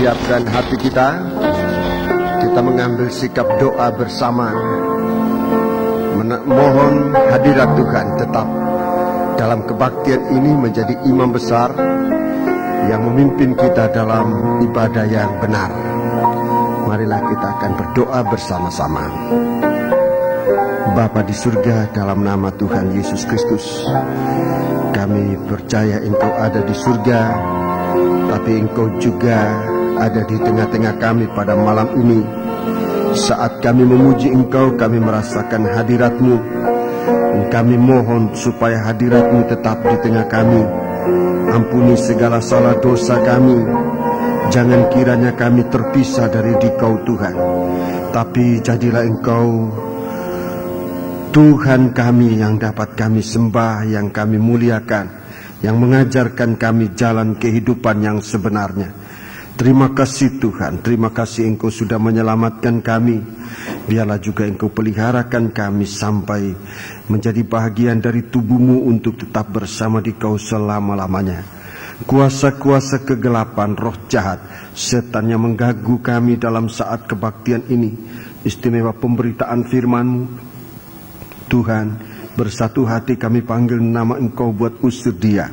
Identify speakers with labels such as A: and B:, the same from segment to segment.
A: siapkan hati kita, kita mengambil sikap doa bersama, mohon hadirat Tuhan tetap dalam kebaktian ini menjadi imam besar yang memimpin kita dalam ibadah yang benar. Marilah kita akan berdoa bersama-sama. Bapa di surga, dalam nama Tuhan Yesus Kristus, kami percaya Engkau ada di surga, tapi Engkau juga ada di tengah-tengah kami pada malam ini. Saat kami memuji Engkau, kami merasakan hadirat-Mu. Kami mohon supaya hadirat-Mu tetap di tengah kami. Ampuni segala salah dosa kami. Jangan kiranya kami terpisah dari Dikau Tuhan, tapi jadilah Engkau Tuhan kami yang dapat kami sembah, yang kami muliakan, yang mengajarkan kami jalan kehidupan yang sebenarnya. Terima kasih Tuhan, terima kasih Engkau sudah menyelamatkan kami. Biarlah juga Engkau peliharakan kami sampai menjadi bahagian dari tubuh-Mu untuk tetap bersama Dikau selama-lamanya. Kuasa-kuasa kegelapan, roh jahat, setan yang mengganggu kami dalam saat kebaktian ini, istimewa pemberitaan firman-Mu, Tuhan, bersatu hati kami panggil nama Engkau buat usir dia,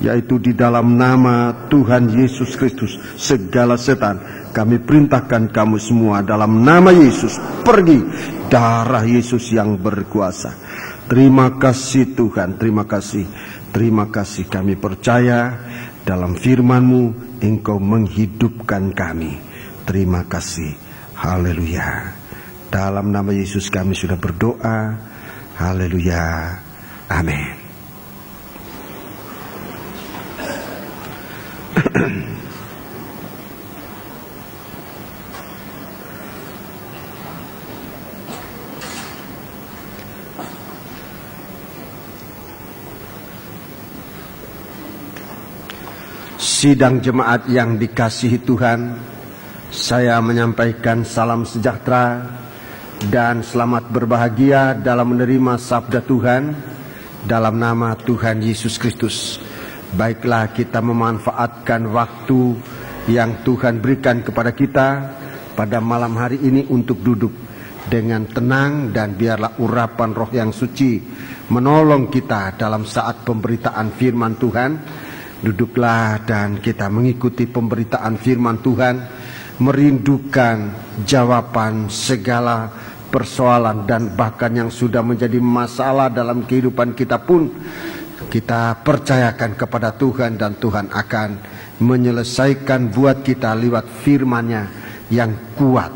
A: yaitu di dalam nama Tuhan Yesus Kristus. Segala setan kami perintahkan kamu semua dalam nama Yesus, pergi. Darah Yesus yang berkuasa. Terima kasih Tuhan, terima kasih. Terima kasih, kami percaya dalam firman-Mu Engkau menghidupkan kami. Terima kasih. Haleluya. Dalam nama Yesus kami sudah berdoa. Haleluya. Amin. Sidang jemaat yang dikasihi Tuhan, saya menyampaikan salam sejahtera dan selamat berbahagia dalam menerima sabda Tuhan dalam nama Tuhan Yesus Kristus. Baiklah, kita memanfaatkan waktu yang Tuhan berikan kepada kita pada malam hari ini untuk duduk dengan tenang, dan biarlah urapan roh yang suci menolong kita dalam saat pemberitaan firman Tuhan. Duduklah dan kita mengikuti pemberitaan firman Tuhan, merindukan jawaban segala persoalan dan bahkan yang sudah menjadi masalah dalam kehidupan kita pun kita percayakan kepada Tuhan, dan Tuhan akan menyelesaikan buat kita lewat firman-Nya yang kuat.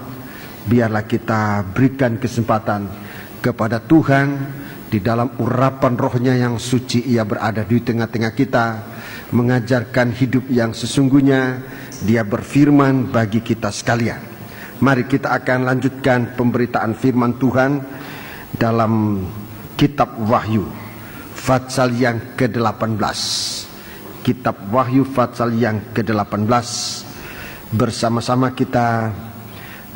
A: Biarlah kita berikan kesempatan kepada Tuhan di dalam urapan rohnya yang suci. Ia berada di tengah-tengah kita, mengajarkan hidup yang sesungguhnya. Dia berfirman bagi kita sekalian. Mari kita akan lanjutkan pemberitaan firman Tuhan dalam kitab Wahyu Fatsal yang ke-18. Kitab Wahyu Fatsal yang ke-18. Bersama-sama kita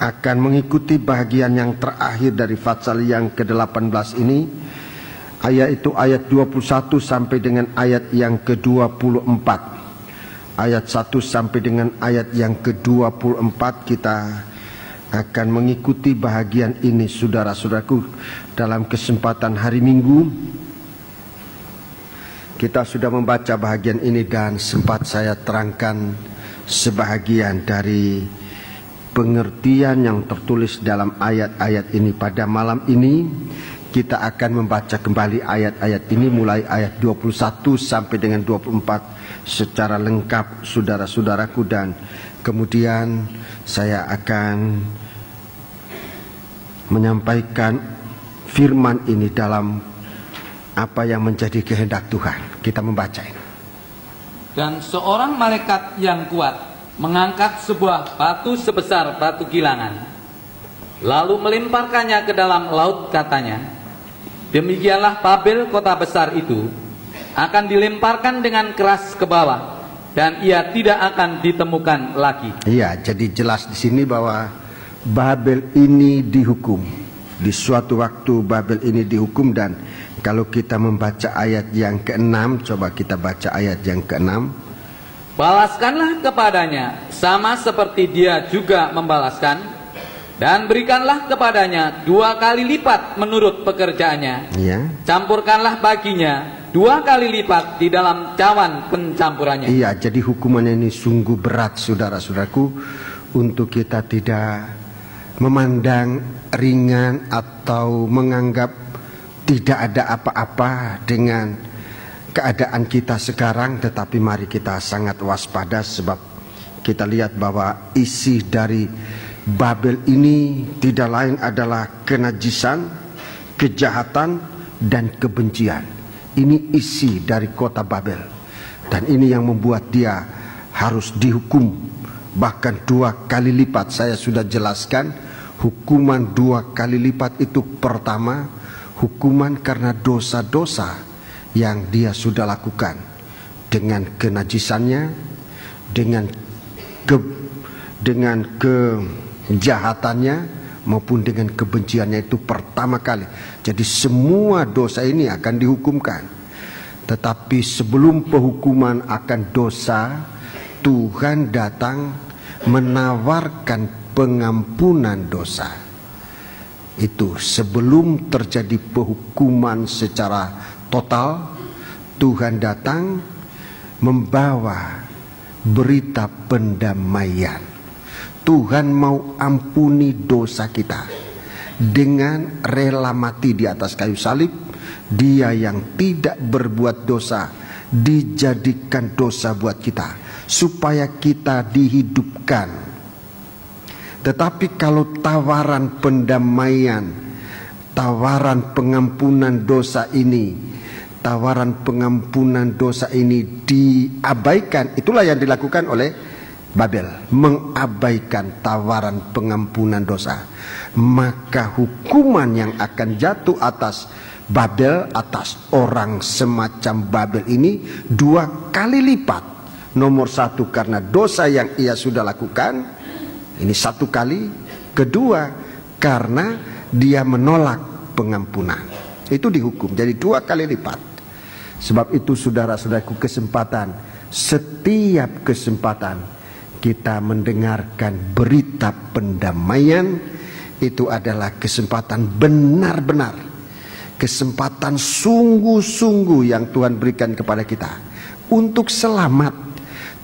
A: akan mengikuti bahagian yang terakhir dari Fatsal yang ke-18 ini. Itu ayat 21 sampai dengan ayat yang ke-24. Ayat 1 sampai dengan ayat yang ke-24 kita akan mengikuti bahagian ini, saudara-saudaraku. Dalam kesempatan hari Minggu kita sudah membaca bahagian ini dan sempat saya terangkan sebahagian dari pengertian yang tertulis dalam ayat-ayat ini. Pada malam ini kita akan membaca kembali ayat-ayat ini mulai ayat 21 sampai dengan 24 secara lengkap, saudara-saudaraku, dan kemudian saya akan menyampaikan firman ini dalam apa yang menjadi kehendak Tuhan. Kita membaca ini.
B: Dan seorang malaikat yang kuat mengangkat sebuah batu sebesar batu gilangan, lalu melemparkannya ke dalam laut, katanya, demikianlah Babel, kota besar itu, akan dilemparkan dengan keras ke bawah, dan ia tidak akan ditemukan lagi. Iya, jadi jelas di sini bahwa Babel ini dihukum. Di suatu waktu Babel ini dihukum, dan kalau kita membaca ayat yang ke-6, coba kita baca ayat yang ke-6. balaskanlah kepadanya sama seperti dia juga membalaskan, dan berikanlah kepadanya 2 kali lipat menurut pekerjaannya.
A: Iya.
B: Campurkanlah baginya 2 kali lipat di dalam cawan pencampurannya.
A: Iya, jadi hukumannya ini sungguh berat, saudara-saudaraku, untuk kita tidak memandang ringan atau menganggap tidak ada apa-apa dengan keadaan kita sekarang, tetapi mari kita sangat waspada, sebab kita lihat bahwa isi dari Babel ini tidak lain adalah kenajisan, kejahatan, dan kebencian. Ini isi dari kota Babel, dan ini yang membuat dia harus dihukum bahkan 2 kali lipat. Saya sudah jelaskan hukuman 2 kali lipat itu. Pertama, hukuman karena dosa-dosa yang dia sudah lakukan dengan kenajisannya, dengan kejahatannya maupun dengan kebenciannya, itu pertama kali. Jadi semua dosa ini akan dihukumkan. Tetapi sebelum penghukuman akan dosa, Tuhan datang menawarkan pengampunan dosa. Itu sebelum terjadi penghukuman secara total, Tuhan datang membawa berita pendamaian. Tuhan mau ampuni dosa kita dengan rela mati di atas kayu salib. Dia yang tidak berbuat dosa dijadikan dosa buat kita supaya kita dihidupkan. Tetapi kalau tawaran pendamaian, tawaran pengampunan dosa ini, diabaikan, itulah yang dilakukan oleh Babel, mengabaikan tawaran pengampunan dosa. Maka hukuman yang akan jatuh atas Babel, atas orang semacam Babel ini 2 kali lipat. Nomor 1 karena dosa yang ia sudah lakukan, ini 1 kali. Kedua, karena dia menolak pengampunan, itu dihukum jadi 2 kali lipat. Sebab itu saudara-saudaraku, setiap kesempatan kita mendengarkan berita pendamaian, itu adalah kesempatan benar-benar, kesempatan sungguh-sungguh yang Tuhan berikan kepada kita untuk selamat.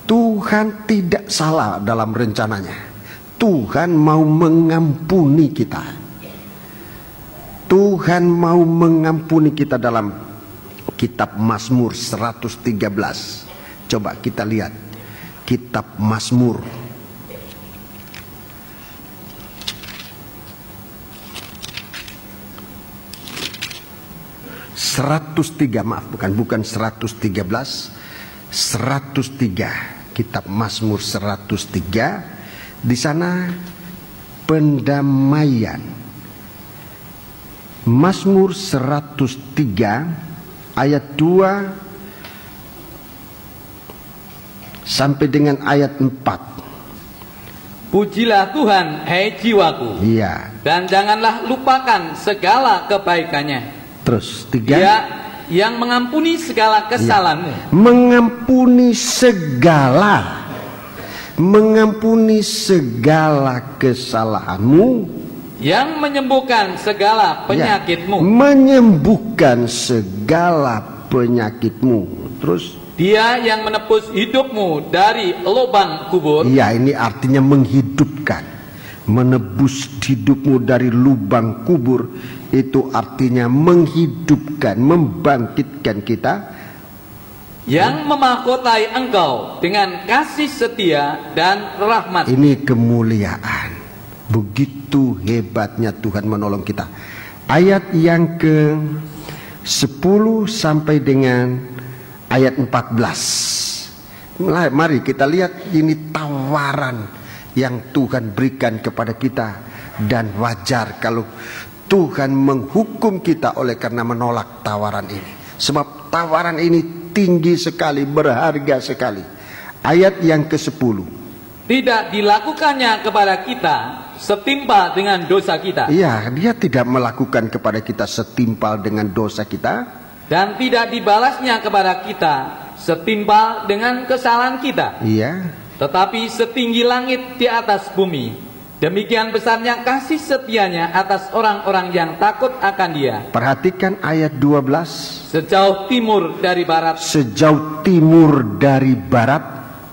A: Tuhan tidak salah dalam rencananya. Tuhan mau mengampuni kita. Tuhan mau mengampuni kita dalam kitab Mazmur 113. Coba kita lihat kitab Mazmur 103, maaf, bukan 113, 103. Kitab Mazmur 103. Di sana pendamaian. Mazmur 103 ayat 2 sampai dengan ayat 4.
B: Pujilah Tuhan, hai jiwaku.
A: Iya.
B: Dan janganlah lupakan segala kebaikannya.
A: Terus 3.
B: Dia yang mengampuni segala kesalahanmu.
A: Mengampuni segala kesalahanmu.
B: Yang menyembuhkan segala penyakitmu.
A: Menyembuhkan segala penyakitmu. Terus
B: Dia yang menebus hidupmu dari lubang kubur.
A: iya, ini artinya menghidupkan. Menebus hidupmu dari lubang kubur, itu artinya menghidupkan, membangkitkan kita.
B: Yang memahkotai engkau dengan kasih setia dan rahmat.
A: Ini kemuliaan. Begitu hebatnya Tuhan menolong kita. Ayat yang ke-10 sampai dengan ayat 14. Mari kita lihat ini tawaran yang Tuhan berikan kepada kita. Dan wajar kalau Tuhan menghukum kita oleh karena menolak tawaran ini. Sebab tawaran ini tinggi sekali, berharga sekali. Ayat yang ke-10.
B: Tidak dilakukannya kepada kita setimpal dengan dosa kita.
A: Iya, dia tidak melakukan kepada kita setimpal dengan dosa kita.
B: Dan tidak dibalasnya kepada kita setimpal dengan kesalahan kita,
A: Iya.
B: tetapi setinggi langit di atas bumi. Demikian besarnya kasih setianya atas orang-orang yang takut akan Dia.
A: Perhatikan ayat 12.
B: Sejauh timur dari barat,
A: Sejauh timur dari barat,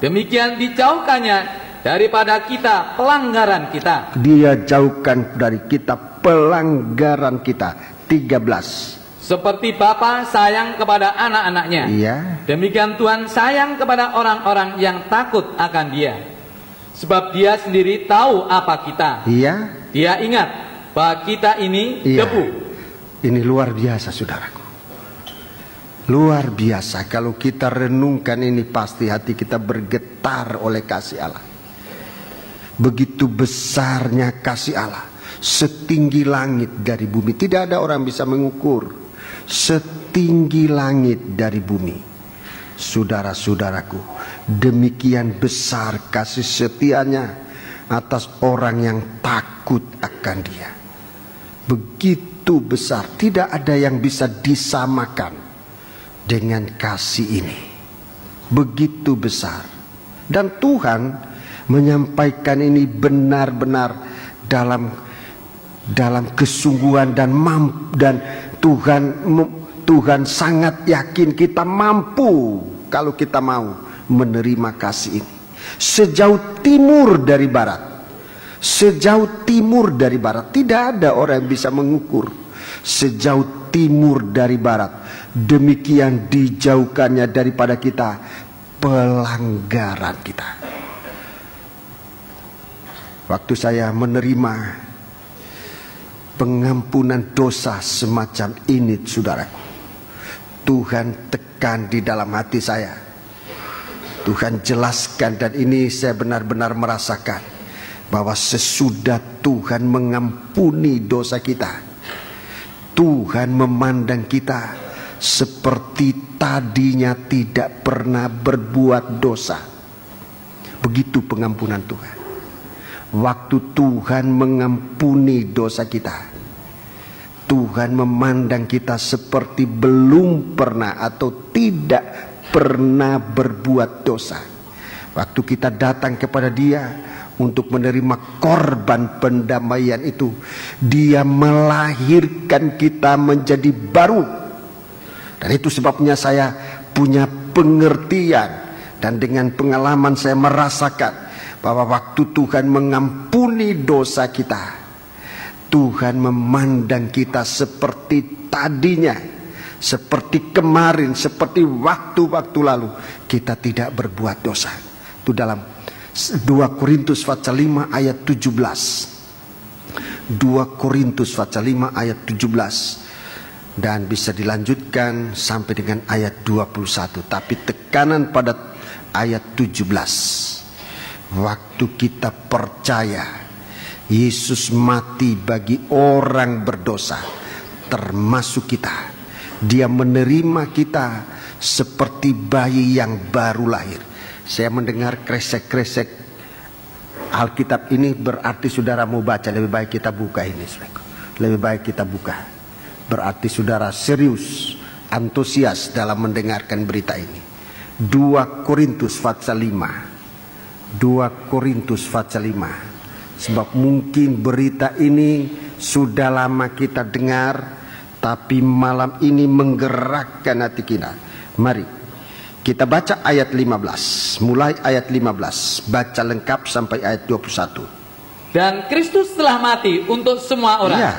B: demikian dijauhkannya daripada kita pelanggaran kita.
A: Dia jauhkan dari kita pelanggaran kita. 13.
B: Seperti Bapa sayang kepada anak-anaknya,
A: Iya.
B: demikian Tuhan sayang kepada orang-orang yang takut akan Dia. Sebab Dia sendiri tahu apa kita.
A: Iya.
B: Dia ingat bahwa kita ini
A: Iya.
B: debu.
A: Ini luar biasa, saudaraku. Luar biasa. Kalau kita renungkan ini, pasti hati kita bergetar oleh kasih Allah. Begitu besarnya kasih Allah, setinggi langit dari bumi. Tidak ada orang bisa mengukur. Setinggi langit dari bumi. Saudara-saudaraku, demikian besar kasih setianya atas orang yang takut akan Dia. Begitu besar, tidak ada yang bisa disamakan dengan kasih ini. Begitu besar. Dan Tuhan menyampaikan ini benar-benar dalam kesungguhan dan Tuhan sangat yakin kita mampu kalau kita mau menerima kasih ini. Sejauh timur dari barat, sejauh timur dari barat, tidak ada orang yang bisa mengukur. Sejauh timur dari barat, demikian dijauhkannya daripada kita pelanggaran kita. Waktu saya menerima pengampunan dosa semacam ini, saudaraku, Tuhan tekan di dalam hati saya. Tuhan jelaskan, dan ini saya benar-benar merasakan bahwa sesudah Tuhan mengampuni dosa kita, Tuhan memandang kita seperti tadinya tidak pernah berbuat dosa. Begitu pengampunan Tuhan. Waktu Tuhan mengampuni dosa kita, Tuhan memandang kita seperti belum pernah atau tidak pernah berbuat dosa. Waktu kita datang kepada Dia untuk menerima korban pendamaian itu, Dia melahirkan kita menjadi baru. Dan itu sebabnya saya punya pengertian, dan dengan pengalaman saya merasakan bahwa waktu Tuhan mengampuni dosa kita, Tuhan memandang kita seperti tadinya, seperti kemarin, seperti waktu-waktu lalu kita tidak berbuat dosa. Itu dalam 2 Korintus pasal 5 ayat 17. 2 Korintus pasal 5 ayat 17. Dan bisa dilanjutkan sampai dengan ayat 21. Tapi tekanan pada ayat 17. Waktu kita percaya Yesus mati bagi orang berdosa, termasuk kita. Dia menerima kita seperti bayi yang baru lahir. Saya mendengar kresek-kresek Alkitab ini, berarti saudara mau baca, lebih baik kita buka ini. Lebih baik kita buka. Berarti saudara serius, antusias dalam mendengarkan berita ini. 2 Korintus pasal 5. 2 Korintus pasal 5. Sebab mungkin berita ini sudah lama kita dengar, tapi malam ini menggerakkan hati kita. Mari kita baca ayat 15. Mulai ayat 15, baca lengkap sampai ayat 21.
B: Dan Kristus telah mati untuk semua orang,
A: Iya.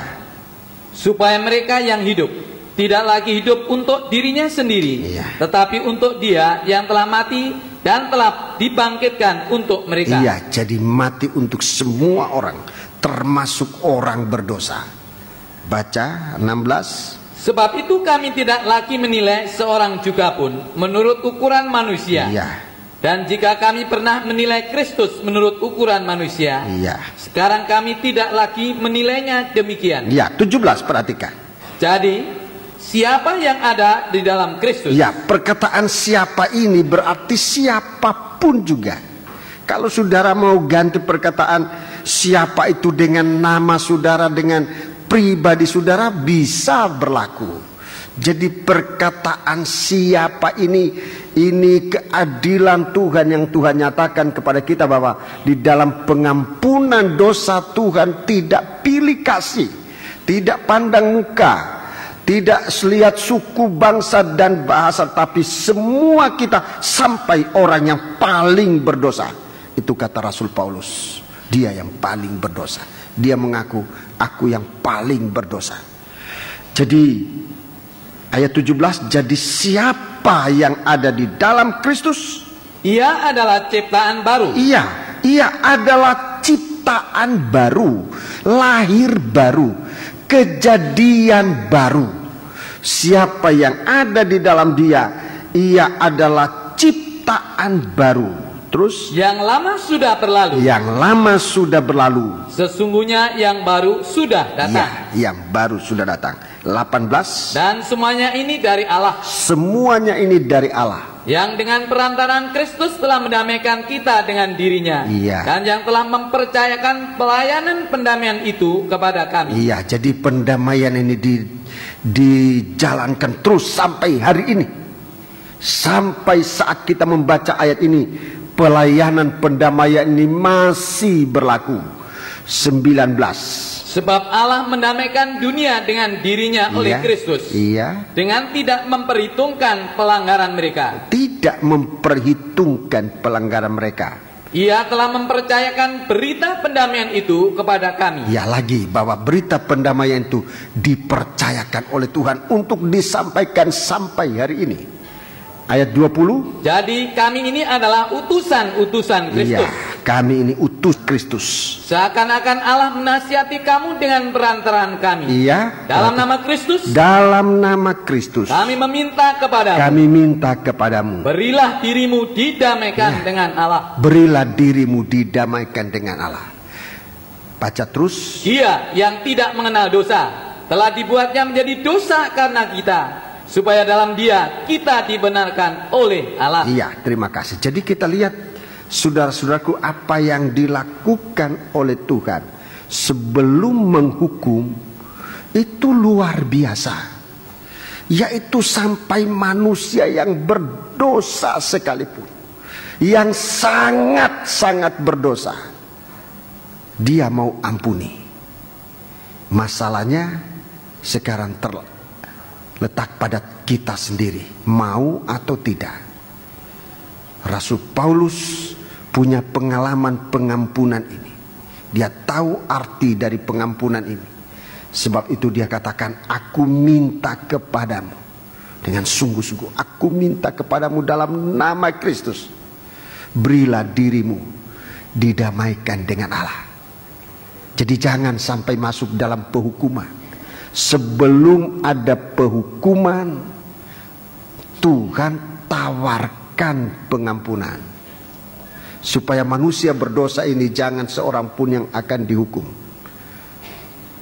B: supaya mereka yang hidup tidak lagi hidup untuk dirinya sendiri,
A: Iya.
B: tetapi untuk Dia yang telah mati dan telah dibangkitkan untuk mereka.
A: Iya, jadi mati untuk semua orang, termasuk orang berdosa. Baca 16.
B: Sebab itu kami tidak lagi menilai seorang juga pun menurut ukuran manusia.
A: Iya.
B: Dan jika kami pernah menilai Kristus menurut ukuran manusia,
A: Iya.
B: sekarang kami tidak lagi menilainya demikian.
A: Iya, 17 perhatikan.
B: Jadi, siapa yang ada di dalam Kristus?
A: Ya, perkataan siapa ini berarti siapapun juga. Kalau saudara mau ganti perkataan siapa itu dengan nama saudara, dengan pribadi saudara, bisa berlaku. Jadi perkataan siapa ini keadilan Tuhan yang Tuhan nyatakan kepada kita, bahwa di dalam pengampunan dosa Tuhan tidak pilih kasih, tidak pandang muka, tidak lihat suku, bangsa dan bahasa, tapi semua kita sampai orang yang paling berdosa. Itu kata Rasul Paulus, dia yang paling berdosa. Dia mengaku, aku yang paling berdosa. Jadi ayat 17, jadi siapa yang ada di dalam Kristus,
B: ia adalah ciptaan baru.
A: Ia adalah ciptaan baru, lahir baru, kejadian baru. Siapa yang ada di dalam dia, ia adalah ciptaan baru. Terus,
B: yang lama sudah berlalu.
A: Yang lama sudah berlalu.
B: Sesungguhnya yang baru sudah datang.
A: Ya, yang baru sudah datang. 18.
B: Dan semuanya ini dari Allah.
A: Semuanya ini dari Allah.
B: Yang dengan perantaraan Kristus telah mendamaikan kita dengan dirinya.
A: Iya.
B: Dan yang telah mempercayakan pelayanan pendamaian itu kepada kami.
A: Iya, jadi pendamaian ini dijalankan terus sampai hari ini. Sampai saat kita membaca ayat ini, pelayanan pendamaian ini masih berlaku. 19.
B: Sebab Allah mendamaikan dunia dengan dirinya oleh Kristus.
A: Iya.
B: Dengan tidak memperhitungkan pelanggaran mereka.
A: Tidak memperhitungkan pelanggaran mereka.
B: Ia telah mempercayakan berita pendamaian itu kepada kami.
A: Ya, lagi bahwa berita pendamaian itu dipercayakan oleh Tuhan untuk disampaikan sampai hari ini. Ayat 20.
B: Jadi kami ini adalah utusan-utusan Kristus.
A: Iya, kami ini utus Kristus.
B: Seakan-akan Allah menasihati kamu dengan perantaraan kami.
A: Iya.
B: Dalam nama Kristus.
A: Dalam nama Kristus.
B: Kami meminta kepadamu.
A: Kami minta kepadamu.
B: Berilah dirimu didamaikan dengan Allah.
A: Berilah dirimu didamaikan dengan Allah. Baca terus.
B: Dia yang tidak mengenal dosa telah dibuatnya menjadi dosa karena kita, supaya dalam dia kita dibenarkan oleh Allah.
A: Iya, terima kasih. Jadi kita lihat, saudara-saudaraku, apa yang dilakukan oleh Tuhan sebelum menghukum itu luar biasa. Yaitu sampai manusia yang berdosa sekalipun, yang sangat-sangat berdosa, dia mau ampuni. Masalahnya sekarang letak pada kita sendiri, mau atau tidak. Rasul Paulus punya pengalaman pengampunan ini. Dia tahu arti dari pengampunan ini. Sebab itu dia katakan, aku minta kepadamu dengan sungguh-sungguh, aku minta kepadamu dalam nama Kristus, berilah dirimu didamaikan dengan Allah. Jadi jangan sampai masuk dalam penghukuman. Sebelum ada penghukuman, Tuhan tawarkan pengampunan, supaya manusia berdosa ini jangan seorang pun yang akan dihukum.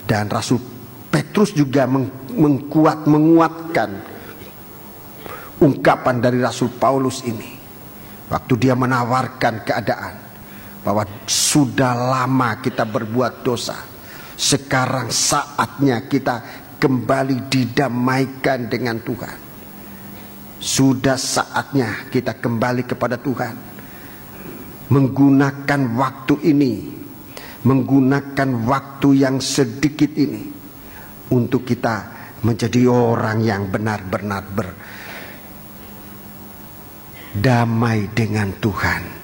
A: Dan Rasul Petrus juga menguatkan ungkapan dari Rasul Paulus ini, waktu dia menawarkan keadaan bahwa sudah lama kita berbuat dosa, sekarang saatnya kita kembali didamaikan dengan Tuhan. Sudah saatnya kita kembali kepada Tuhan, menggunakan waktu ini, menggunakan waktu yang sedikit ini untuk kita menjadi orang yang benar-benar berdamai dengan Tuhan.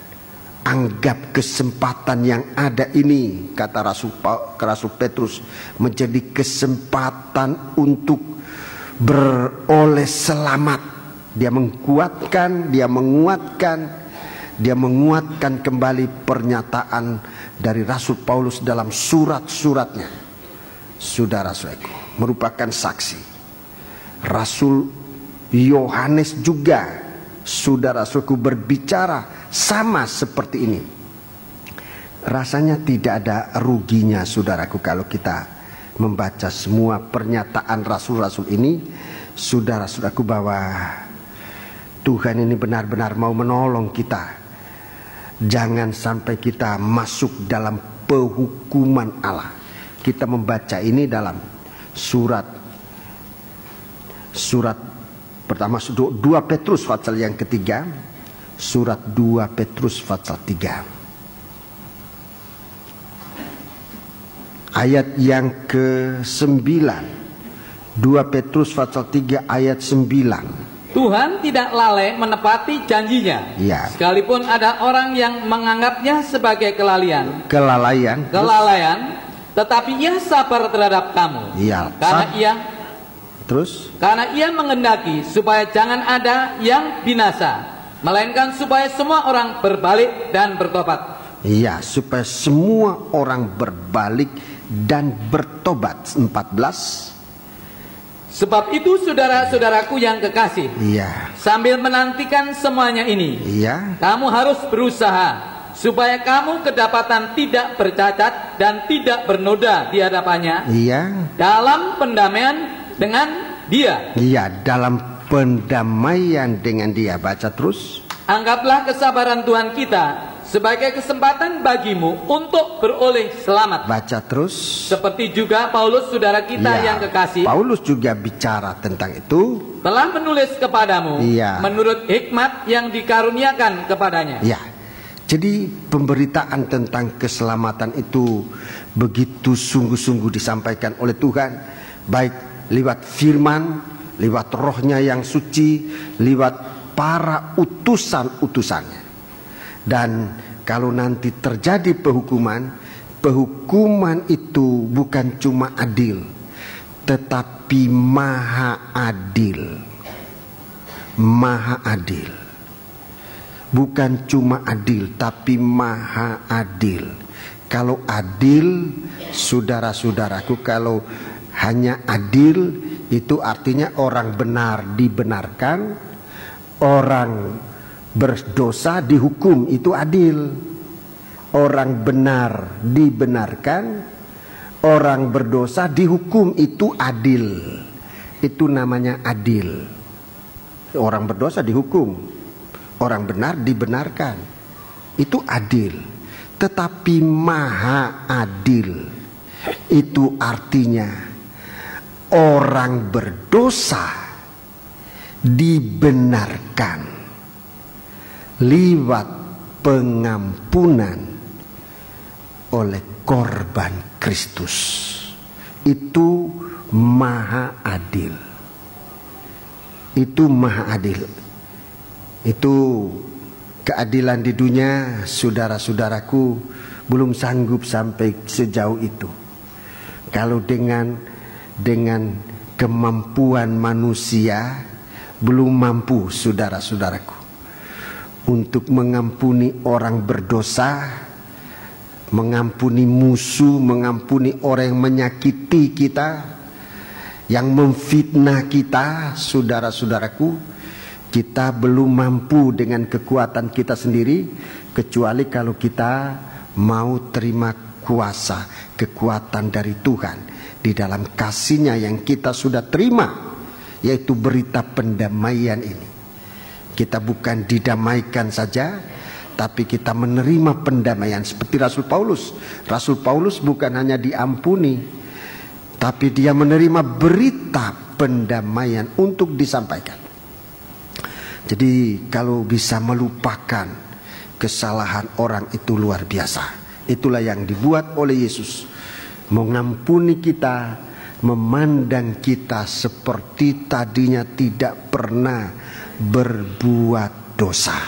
A: Anggap kesempatan yang ada ini, kata Rasul Petrus, menjadi kesempatan untuk beroleh selamat. Dia menguatkan kembali pernyataan dari Rasul Paulus dalam surat-suratnya. Saudara-saudaraku, merupakan saksi. Rasul Yohanes juga, saudara-saudaraku, berbicara sama seperti ini. Rasanya tidak ada ruginya, saudaraku, kalau kita membaca semua pernyataan rasul-rasul ini, saudara-saudaraku, bahwa Tuhan ini benar-benar mau menolong kita. Jangan sampai kita masuk dalam penghukuman Allah. Kita membaca ini dalam surat Surat pertama 2 Petrus pasal yang ketiga. Surat 2 Petrus pasal 3. Ayat yang ke-9. 2 Petrus pasal 3 ayat 9.
B: Tuhan tidak lalai menepati janjinya.
A: Ya.
B: Sekalipun ada orang yang menganggapnya sebagai kelalaian, tetapi ia sabar terhadap kamu.
A: Ya.
B: Karena ia mengendaki supaya jangan ada yang binasa, melainkan supaya semua orang berbalik dan bertobat.
A: Iya, supaya semua orang berbalik dan bertobat. 14.
B: Sebab itu saudara-saudaraku yang kekasih,
A: iya,
B: sambil menantikan semuanya ini,
A: iya,
B: kamu harus berusaha supaya kamu kedapatan tidak bercacat dan tidak bernoda di hadapannya,
A: iya,
B: dalam pendamaian dengan Dia.
A: Iya, dalam pendamaian dengan Dia. Baca terus.
B: Anggaplah kesabaran Tuhan kita sebagai kesempatan bagimu untuk beroleh selamat.
A: Baca terus.
B: Seperti juga Paulus saudara kita yang kekasih,
A: Paulus juga bicara tentang itu,
B: telah menulis kepadamu menurut hikmat yang dikaruniakan kepadanya.
A: Iya. Jadi pemberitaan tentang keselamatan itu begitu sungguh-sungguh disampaikan oleh Tuhan, baik lewat firman, lewat rohnya yang suci, lewat para utusan-utusannya. Dan kalau nanti terjadi penghukuman itu bukan cuma adil, tetapi maha adil. Maha adil. Bukan cuma adil, tapi maha adil. Kalau adil, saudara-saudaraku, kalau hanya adil itu artinya orang benar dibenarkan, orang berdosa dihukum, itu adil. Orang benar dibenarkan, orang berdosa dihukum, itu adil. Itu namanya adil. Orang berdosa dihukum, orang benar dibenarkan, itu adil. Tetapi maha adil itu artinya orang berdosa dibenarkan lewat pengampunan oleh korban Kristus. Itu maha adil. Itu maha adil. Itu keadilan di dunia, saudara-saudaraku, belum sanggup sampai sejauh itu. Kalau dengan kemampuan manusia belum mampu, saudara-saudaraku, untuk mengampuni orang berdosa, mengampuni musuh, mengampuni orang yang menyakiti kita, yang memfitnah kita, saudara-saudaraku. Kita belum mampu dengan kekuatan kita sendiri, kecuali kalau kita mau terima kuasa, kekuatan dari Tuhan di dalam kasih-Nya yang kita sudah terima, yaitu berita pendamaian ini. Kita bukan didamaikan saja, tapi kita menerima pendamaian seperti Rasul Paulus. Rasul Paulus bukan hanya diampuni, tapi dia menerima berita pendamaian untuk disampaikan. Jadi kalau bisa melupakan kesalahan orang itu luar biasa. Itulah yang dibuat oleh Yesus, mengampuni kita, memandang kita seperti tadinya tidak pernah berbuat dosa.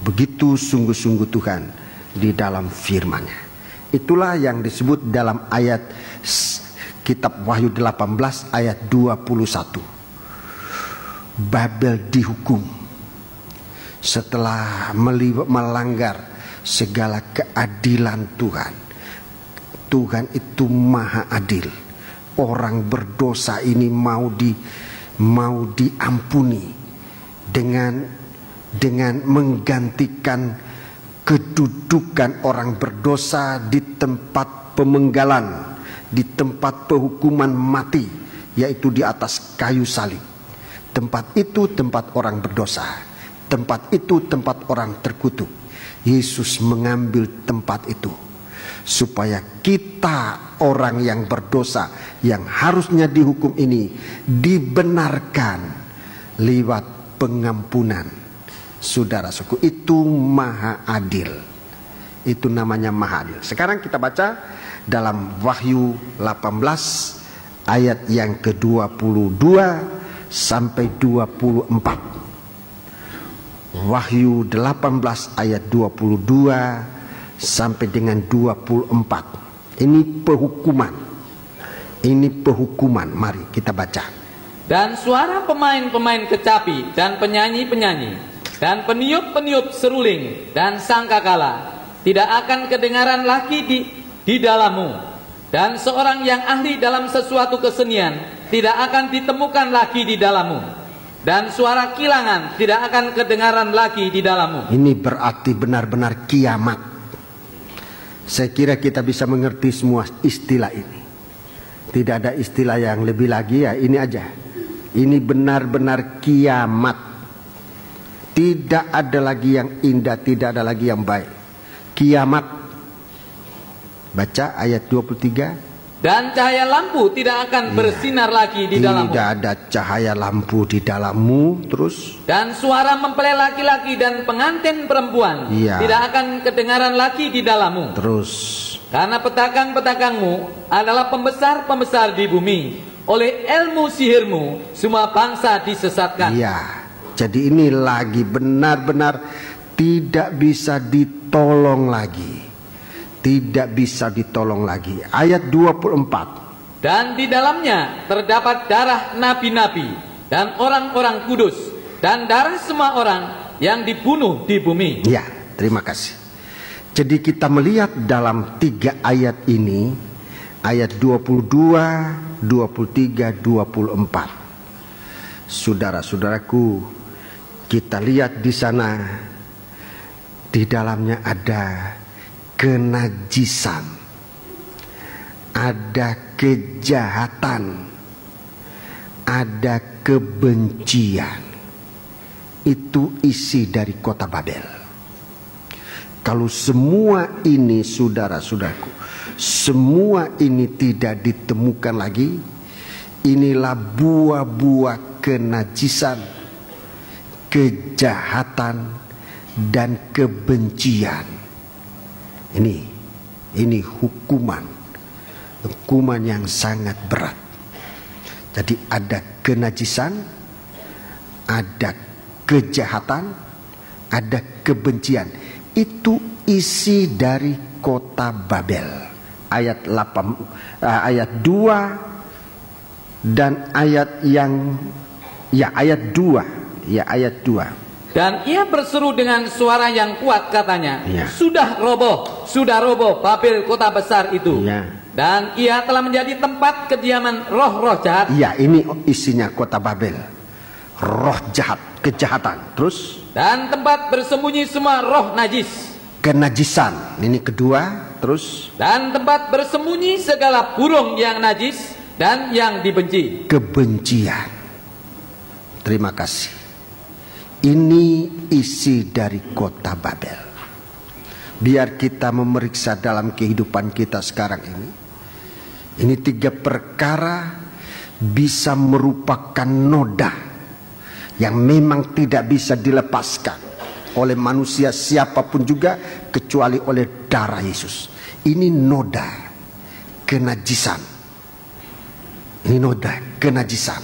A: Begitu sungguh-sungguh Tuhan di dalam firman-Nya. Itulah yang disebut dalam ayat kitab Wahyu 18 ayat 21. Babel dihukum setelah melanggar segala keadilan Tuhan. Tuhan itu maha adil. Orang berdosa ini mau diampuni dengan menggantikan kedudukan orang berdosa di tempat pemenggalan, di tempat penghukuman mati, yaitu di atas kayu salib. Tempat itu tempat orang berdosa, tempat itu tempat orang terkutuk. Yesus mengambil tempat itu supaya kita orang yang berdosa yang harusnya dihukum ini dibenarkan lewat pengampunan. Saudara-saudaraku, itu maha adil. Itu namanya maha adil. Sekarang kita baca dalam Wahyu 18 ayat yang ke-22 sampai 24. Wahyu 18 ayat 22 sampai dengan 24. Ini penghukuman. Ini penghukuman. Mari kita baca.
B: Dan suara pemain-pemain kecapi dan penyanyi-penyanyi dan peniup-peniup seruling dan sangkakala tidak akan kedengaran lagi di dalammu. Dan seorang yang ahli dalam sesuatu kesenian tidak akan ditemukan lagi di dalammu. Dan suara kilangan tidak akan kedengaran lagi di dalammu.
A: Ini berarti benar-benar kiamat. Saya kira kita bisa mengerti semua istilah ini. Tidak ada istilah yang lebih lagi, ya ini aja. Ini benar-benar kiamat. Tidak ada lagi yang indah, tidak ada lagi yang baik. Kiamat. Baca ayat 23.
B: Dan cahaya lampu tidak akan bersinar lagi di dalammu.
A: Tidak ada cahaya lampu di dalammu. Terus.
B: Dan suara mempelai laki-laki dan pengantin perempuan tidak akan kedengaran lagi di dalammu.
A: Terus.
B: Karena pedagang-pedagangmu adalah pembesar-pembesar di bumi. Oleh ilmu sihirmu semua bangsa disesatkan.
A: Iya. Jadi ini lagi benar-benar tidak bisa ditolong lagi. Tidak bisa ditolong lagi. Ayat 24.
B: Dan di dalamnya terdapat darah nabi-nabi dan orang-orang kudus dan darah semua orang yang dibunuh di bumi.
A: Ya, terima kasih. Jadi kita melihat dalam 3 ayat ini, ayat 22, 23, 24. Saudara-saudaraku, kita lihat di sana, di dalamnya ada kenajisan, ada kejahatan, ada kebencian. Itu isi dari kota Babel. Kalau semua ini, saudara-saudaraku, semua ini tidak ditemukan lagi, inilah buah-buah kenajisan, kejahatan, dan kebencian. Ini hukuman yang sangat berat. Jadi ada kenajisan, ada kejahatan, ada kebencian. Itu isi dari kota Babel. Ayat 2 dan ayat yang ayat 2. Ya, ayat 2.
B: Dan ia berseru dengan suara yang kuat, katanya, sudah roboh Babel, kota besar itu. Dan ia telah menjadi tempat kediaman roh-roh jahat.
A: Iya, ini isinya kota Babel. Roh jahat, kejahatan. Terus?
B: Dan tempat bersembunyi semua roh najis.
A: Kenajisan, ini kedua. Terus?
B: Dan tempat bersembunyi segala burung yang najis dan yang dibenci.
A: Kebencian. Terima kasih. Ini isi dari kota Babel. Biar kita memeriksa dalam kehidupan kita sekarang ini. Ini 3 perkara bisa merupakan noda yang memang tidak bisa dilepaskan oleh manusia siapapun juga kecuali oleh darah Yesus. Ini noda kenajisan. Ini noda kenajisan.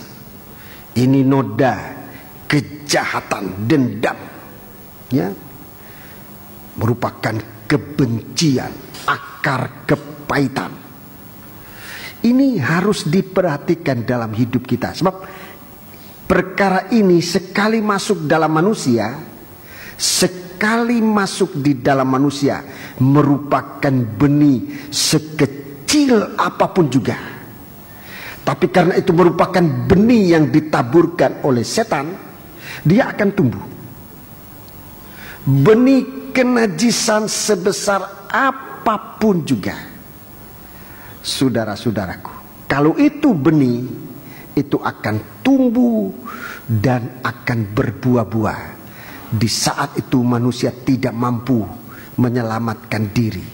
A: Ini noda kejahatan, dendam, ya, merupakan kebencian, akar kepahitan. Ini harus diperhatikan dalam hidup kita, sebab perkara ini sekali masuk dalam manusia, sekali masuk di dalam manusia, merupakan benih sekecil apapun juga. Tapi karena itu merupakan benih yang ditaburkan oleh setan, dia akan tumbuh. Benih kenajisan sebesar apapun juga, saudara-saudaraku, kalau itu benih, itu akan tumbuh dan akan berbuah-buah. Di saat itu manusia tidak mampu menyelamatkan diri.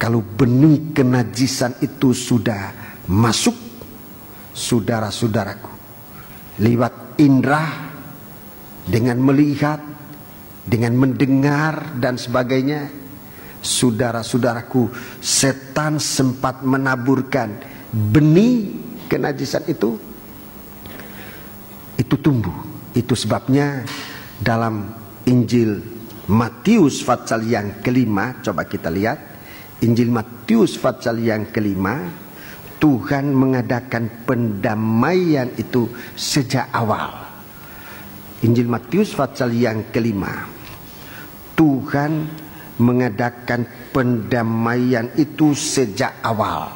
A: Kalau benih kenajisan itu sudah masuk, saudara-saudaraku, lewat indera, dengan melihat, dengan mendengar dan sebagainya, saudara-saudaraku, setan sempat menaburkan benih kenajisan itu tumbuh. Itu sebabnya dalam Injil Matius pasal yang kelima, coba kita lihat Injil Matius pasal yang kelima, Tuhan mengadakan pendamaian itu sejak awal. Injil Matius pasal yang kelima, Tuhan mengadakan pendamaian itu sejak awal.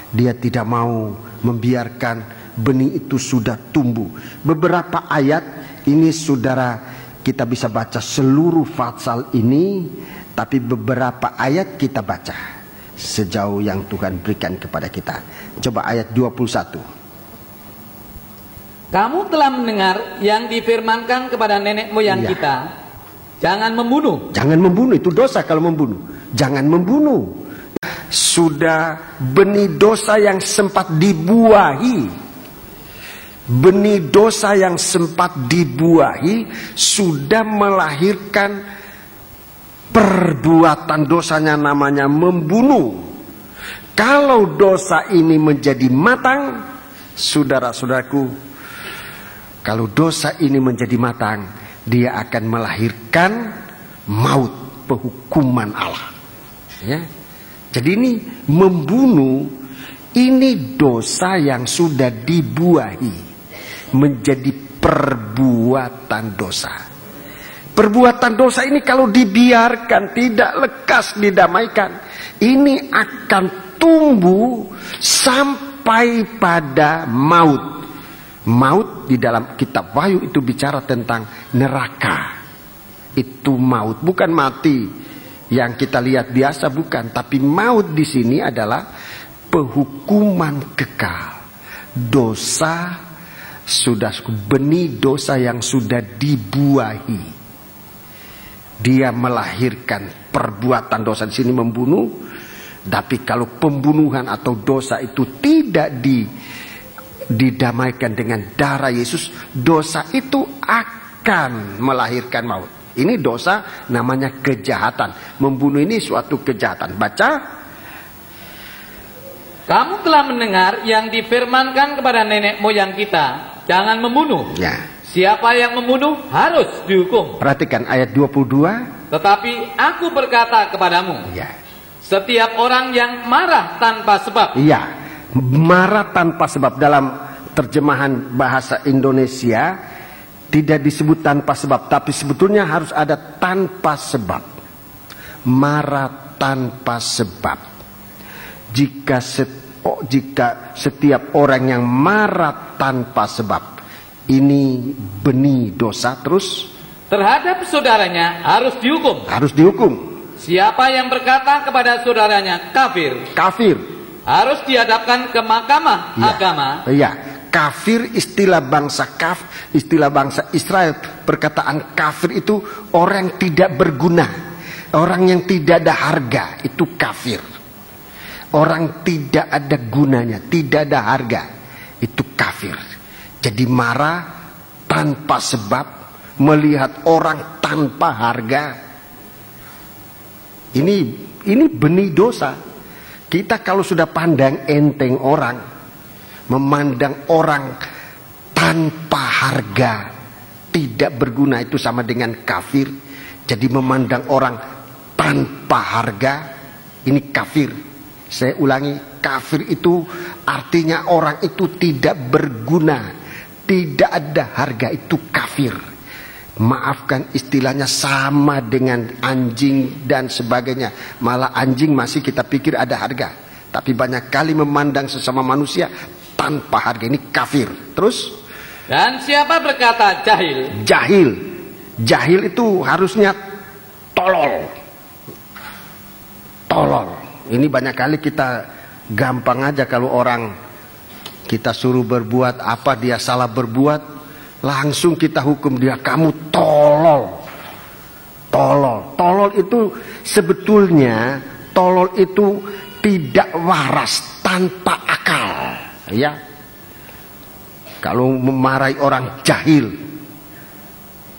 A: Dia tidak mau membiarkan benih itu sudah tumbuh. Beberapa ayat ini saudara, kita bisa baca seluruh pasal ini, tapi beberapa ayat kita baca sejauh yang Tuhan berikan kepada kita. Coba ayat 21.
B: Kamu telah mendengar yang difirmankan kepada nenek moyang kita, jangan membunuh.
A: Jangan membunuh, itu dosa kalau membunuh. Jangan membunuh. Sudah benih dosa yang sempat dibuahi. Benih dosa yang sempat dibuahi sudah melahirkan perbuatan dosanya, namanya membunuh. Kalau dosa ini menjadi matang, saudara-saudaraku, kalau dosa ini menjadi matang, dia akan melahirkan maut, penghukuman Allah. Ya. Jadi ini membunuh, ini dosa yang sudah dibuahi menjadi perbuatan dosa. Perbuatan dosa ini kalau dibiarkan, tidak lekas didamaikan, ini akan tumbuh sampai pada maut. Maut di dalam kitab Wahyu itu bicara tentang neraka. Itu maut, bukan mati yang kita lihat biasa, bukan, tapi maut di sini adalah penghukuman kekal. Dosa sudah, benih dosa yang sudah dibuahi. Dia melahirkan perbuatan dosa, di sini membunuh. Tapi kalau pembunuhan atau dosa itu tidak didamaikan dengan darah Yesus, dosa itu akan melahirkan maut. Ini dosa, namanya kejahatan. Membunuh ini suatu kejahatan. Baca.
B: Kamu telah mendengar yang difirmankan kepada nenek moyang kita, jangan membunuh.
A: Ya.
B: Siapa yang membunuh harus dihukum.
A: Perhatikan ayat 22.
B: Tetapi aku berkata kepadamu,
A: Ya.
B: setiap orang yang marah tanpa sebab.
A: Iya, marah tanpa sebab. Dalam terjemahan bahasa Indonesia tidak disebut tanpa sebab, tapi sebetulnya harus ada tanpa sebab. Marah tanpa sebab. Jika setiap orang yang marah tanpa sebab, ini benih dosa, terus
B: terhadap saudaranya harus dihukum.
A: Harus dihukum.
B: Siapa yang berkata kepada saudaranya kafir,
A: Kafir.
B: harus dihadapkan ke mahkamah agama.
A: Iya. Kafir istilah bangsa istilah bangsa Israel. Perkataan kafir itu orang yang tidak berguna, orang yang tidak ada harga, itu kafir. Orang tidak ada gunanya, tidak ada harga, itu kafir. Jadi marah tanpa sebab, melihat orang tanpa harga, ini benih dosa. Kita kalau sudah pandang enteng orang, memandang orang tanpa harga, tidak berguna, itu sama dengan kafir. Jadi memandang orang tanpa harga, ini kafir. Saya ulangi, kafir itu artinya orang itu tidak berguna, tidak ada harga, itu kafir. Maafkan istilahnya sama dengan anjing dan sebagainya. Malah anjing masih kita pikir ada harga, tapi banyak kali memandang sesama manusia tanpa harga, ini kafir. Terus,
B: dan siapa berkata jahil?
A: Jahil itu harusnya tolol. Ini banyak kali kita gampang aja, kalau orang kita suruh berbuat apa, dia salah berbuat, langsung kita hukum dia, kamu tolol. Tolol itu sebetulnya, tolol Fir'aun itu tidak waras, tanpa akal, ya. Kalau memarahi orang jahil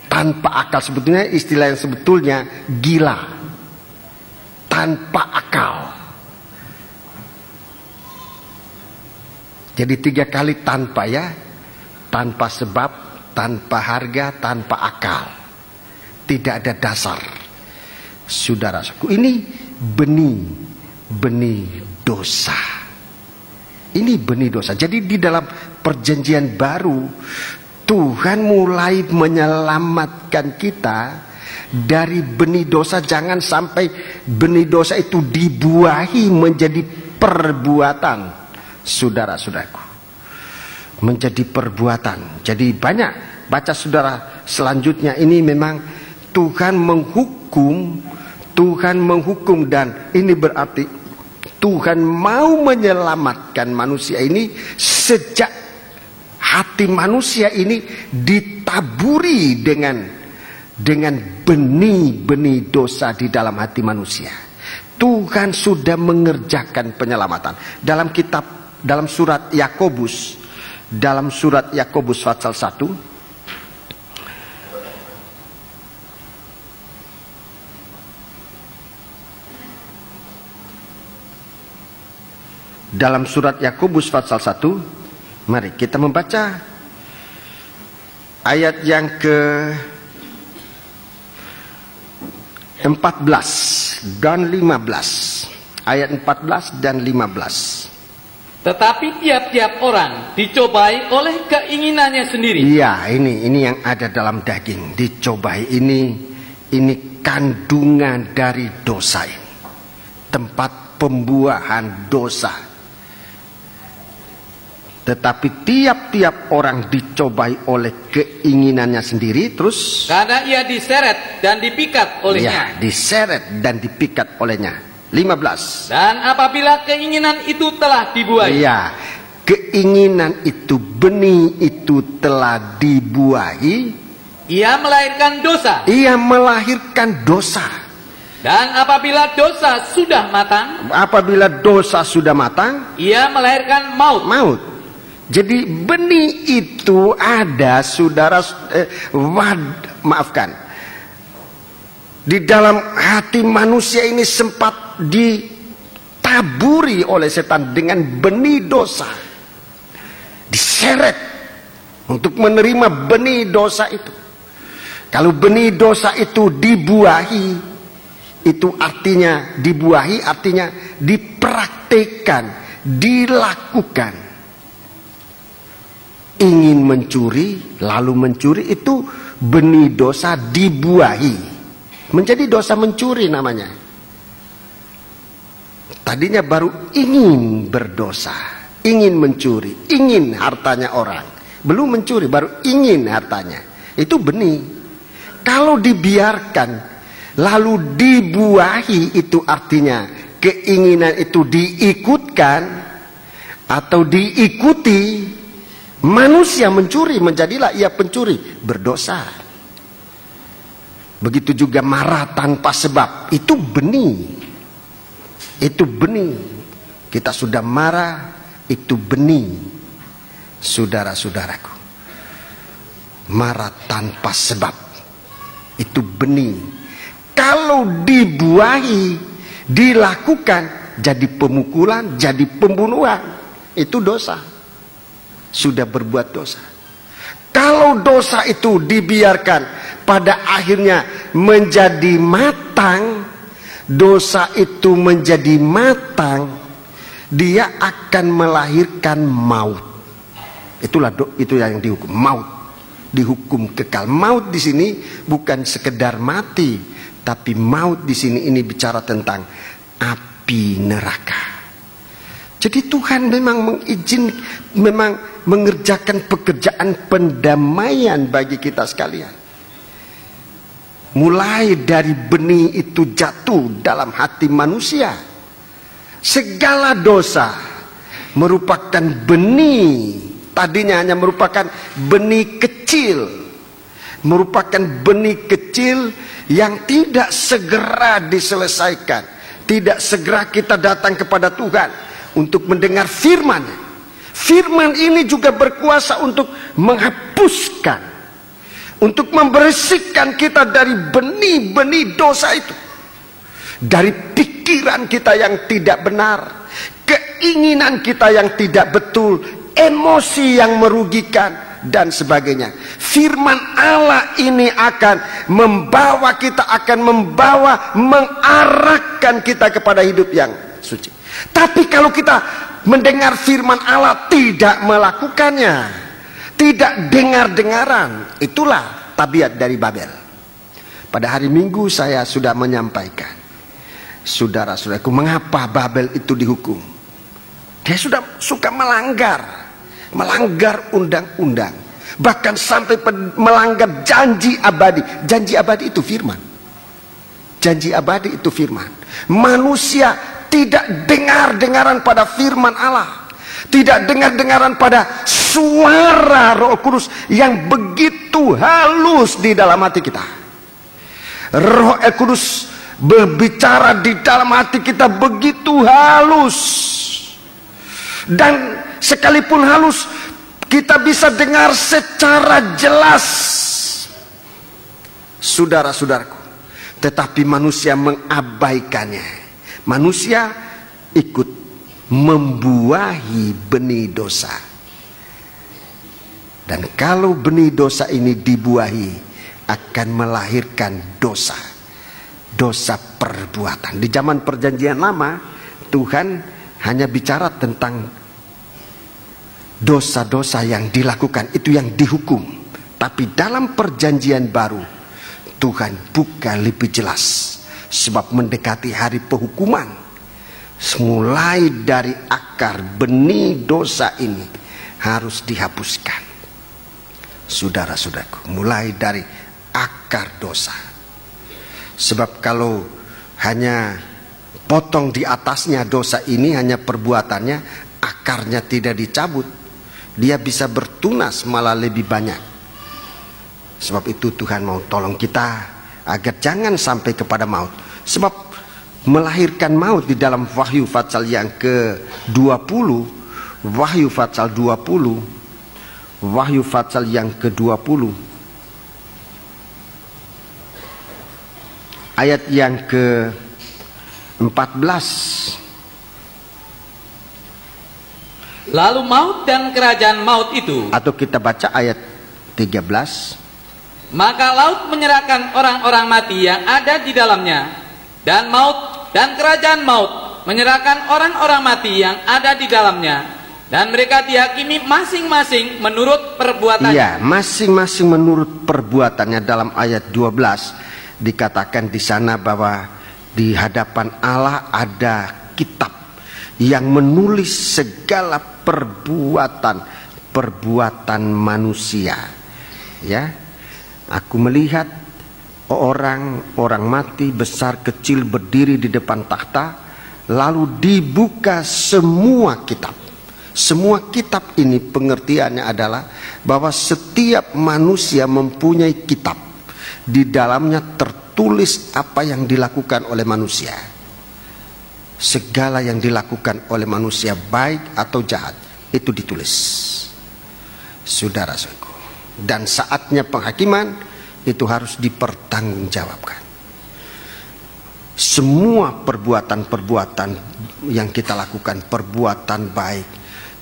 A: tanpa akal, sebetulnya istilah yang sebetulnya gila, tanpa akal. Jadi 3 kali tanpa, ya. Tanpa sebab, tanpa harga, tanpa akal. Tidak ada dasar. Saudaraku, ini benih dosa. Ini benih dosa. Jadi di dalam perjanjian baru, Tuhan mulai menyelamatkan kita dari benih dosa. Jangan sampai benih dosa itu dibuahi menjadi perbuatan. Saudara-saudaraku, menjadi perbuatan. Jadi banyak baca saudara selanjutnya, ini memang Tuhan menghukum, dan ini berarti Tuhan mau menyelamatkan manusia ini sejak hati manusia ini ditaburi dengan benih-benih dosa di dalam hati manusia. Tuhan sudah mengerjakan penyelamatan. Dalam surat Yakobus, pasal 1, dalam surat Yakobus pasal 1, mari kita membaca ayat yang ke-14 dan 15. Ayat 14 dan 15.
B: Tetapi tiap-tiap orang dicobai oleh keinginannya sendiri.
A: Iya, ini yang ada dalam daging. Dicobai, ini kandungan dari dosa ini. Tempat pembuahan dosa. Tetapi tiap-tiap orang dicobai oleh keinginannya sendiri. Terus,
B: karena ia diseret dan dipikat olehnya.
A: Ya, diseret dan dipikat olehnya. 15.
B: Dan apabila keinginan itu telah dibuahi.
A: Ya, keinginan itu, benih itu telah dibuahi.
B: Ia melahirkan dosa.
A: Ia melahirkan dosa.
B: Dan apabila dosa sudah matang.
A: Apabila dosa sudah matang.
B: Ia melahirkan maut.
A: Maut. Jadi benih itu ada, saudara, maafkan. Di dalam hati manusia ini sempat ditaburi oleh setan dengan benih dosa. Diseret untuk menerima benih dosa itu. Kalau benih dosa itu dibuahi, itu artinya dibuahi, artinya dipraktikkan, dilakukan. Ingin mencuri, lalu mencuri, itu benih dosa dibuahi. Menjadi dosa mencuri namanya. Tadinya baru ingin berdosa, ingin mencuri, ingin hartanya orang. Belum mencuri, baru ingin hartanya. Itu benih. Kalau dibiarkan, lalu dibuahi, itu artinya keinginan itu diikutkan atau diikuti. Manusia mencuri, menjadilah ia pencuri, berdosa. Begitu juga marah tanpa sebab, itu benih. Itu benih. Kita sudah marah, itu benih. Saudara-saudaraku, marah tanpa sebab, itu benih. Kalau dibuahi, dilakukan, jadi pemukulan, jadi pembunuhan, itu dosa. Sudah berbuat dosa. Kalau dosa itu dibiarkan, pada akhirnya menjadi matang, dosa itu menjadi matang, dia akan melahirkan maut. Itu yang dihukum, maut, dihukum kekal. Maut di sini bukan sekedar mati, tapi maut di sini ini bicara tentang api neraka. Jadi Tuhan memang mengerjakan pekerjaan pendamaian bagi kita sekalian. Mulai dari benih itu jatuh dalam hati manusia. Segala dosa merupakan benih. Tadinya hanya merupakan benih kecil. Merupakan benih kecil yang tidak segera diselesaikan. tidak segera kita datang kepada Tuhan untuk mendengar firman-Nya. Firman ini juga berkuasa untuk menghapuskan, untuk membersihkan kita dari benih-benih dosa itu, dari pikiran kita yang tidak benar, keinginan kita yang tidak betul, emosi yang merugikan, dan sebagainya. Firman Allah ini akan membawa kita, mengarahkan kita kepada hidup yang suci. Tapi kalau kita mendengar firman Allah tidak melakukannya, tidak dengar-dengaran, itulah tabiat dari Babel. Pada hari Minggu saya sudah menyampaikan, saudara-saudaraku, mengapa Babel itu dihukum. Dia sudah suka melanggar undang-undang, bahkan sampai melanggar janji abadi. Janji abadi itu firman. Janji abadi itu firman. Manusia tidak dengar-dengaran pada firman Allah, tidak dengar-dengaran pada suara Roh Kudus yang begitu halus di dalam hati kita. Roh Kudus berbicara di dalam hati kita begitu halus, dan sekalipun halus kita bisa dengar secara jelas, saudara-saudaraku. Tetapi manusia mengabaikannya. Manusia ikut membuahi benih dosa. Dan kalau benih dosa ini dibuahi, akan melahirkan dosa. Dosa perbuatan. Di zaman Perjanjian Lama, Tuhan hanya bicara tentang dosa-dosa yang dilakukan, itu yang dihukum. Tapi dalam Perjanjian Baru, Tuhan buka lebih jelas. Sebab mendekati hari penghukuman, mulai dari akar benih dosa ini harus dihapuskan. Saudara-saudaraku, mulai dari akar dosa. Sebab kalau hanya potong di atasnya dosa ini, hanya perbuatannya, akarnya tidak dicabut, dia bisa bertunas malah lebih banyak. Sebab itu Tuhan mau tolong kita agar jangan sampai kepada maut. Sebab melahirkan maut di dalam Wahyu pasal yang ke-20, Wahyu pasal 20, Wahyu pasal yang ke-20, ayat yang ke-14.
B: Lalu maut dan kerajaan maut itu,
A: atau kita baca ayat 13.
B: Maka laut menyerahkan orang-orang mati yang ada di dalamnya, dan maut dan kerajaan maut menyerahkan orang-orang mati yang ada di dalamnya, dan mereka dihakimi masing-masing menurut perbuatannya.
A: Iya, masing-masing menurut perbuatannya. Dalam ayat 12 dikatakan di sana bahwa di hadapan Allah ada kitab yang menulis segala perbuatan manusia. Ya, aku melihat orang mati besar kecil berdiri di depan takhta, lalu dibuka semua kitab. Semua kitab ini pengertiannya adalah bahwa setiap manusia mempunyai kitab. Di dalamnya tertulis apa yang dilakukan oleh manusia. Segala yang dilakukan oleh manusia, baik atau jahat, itu ditulis. Saudara-saudaraku, dan saatnya penghakiman itu harus dipertanggungjawabkan. Semua perbuatan-perbuatan yang kita lakukan, perbuatan baik.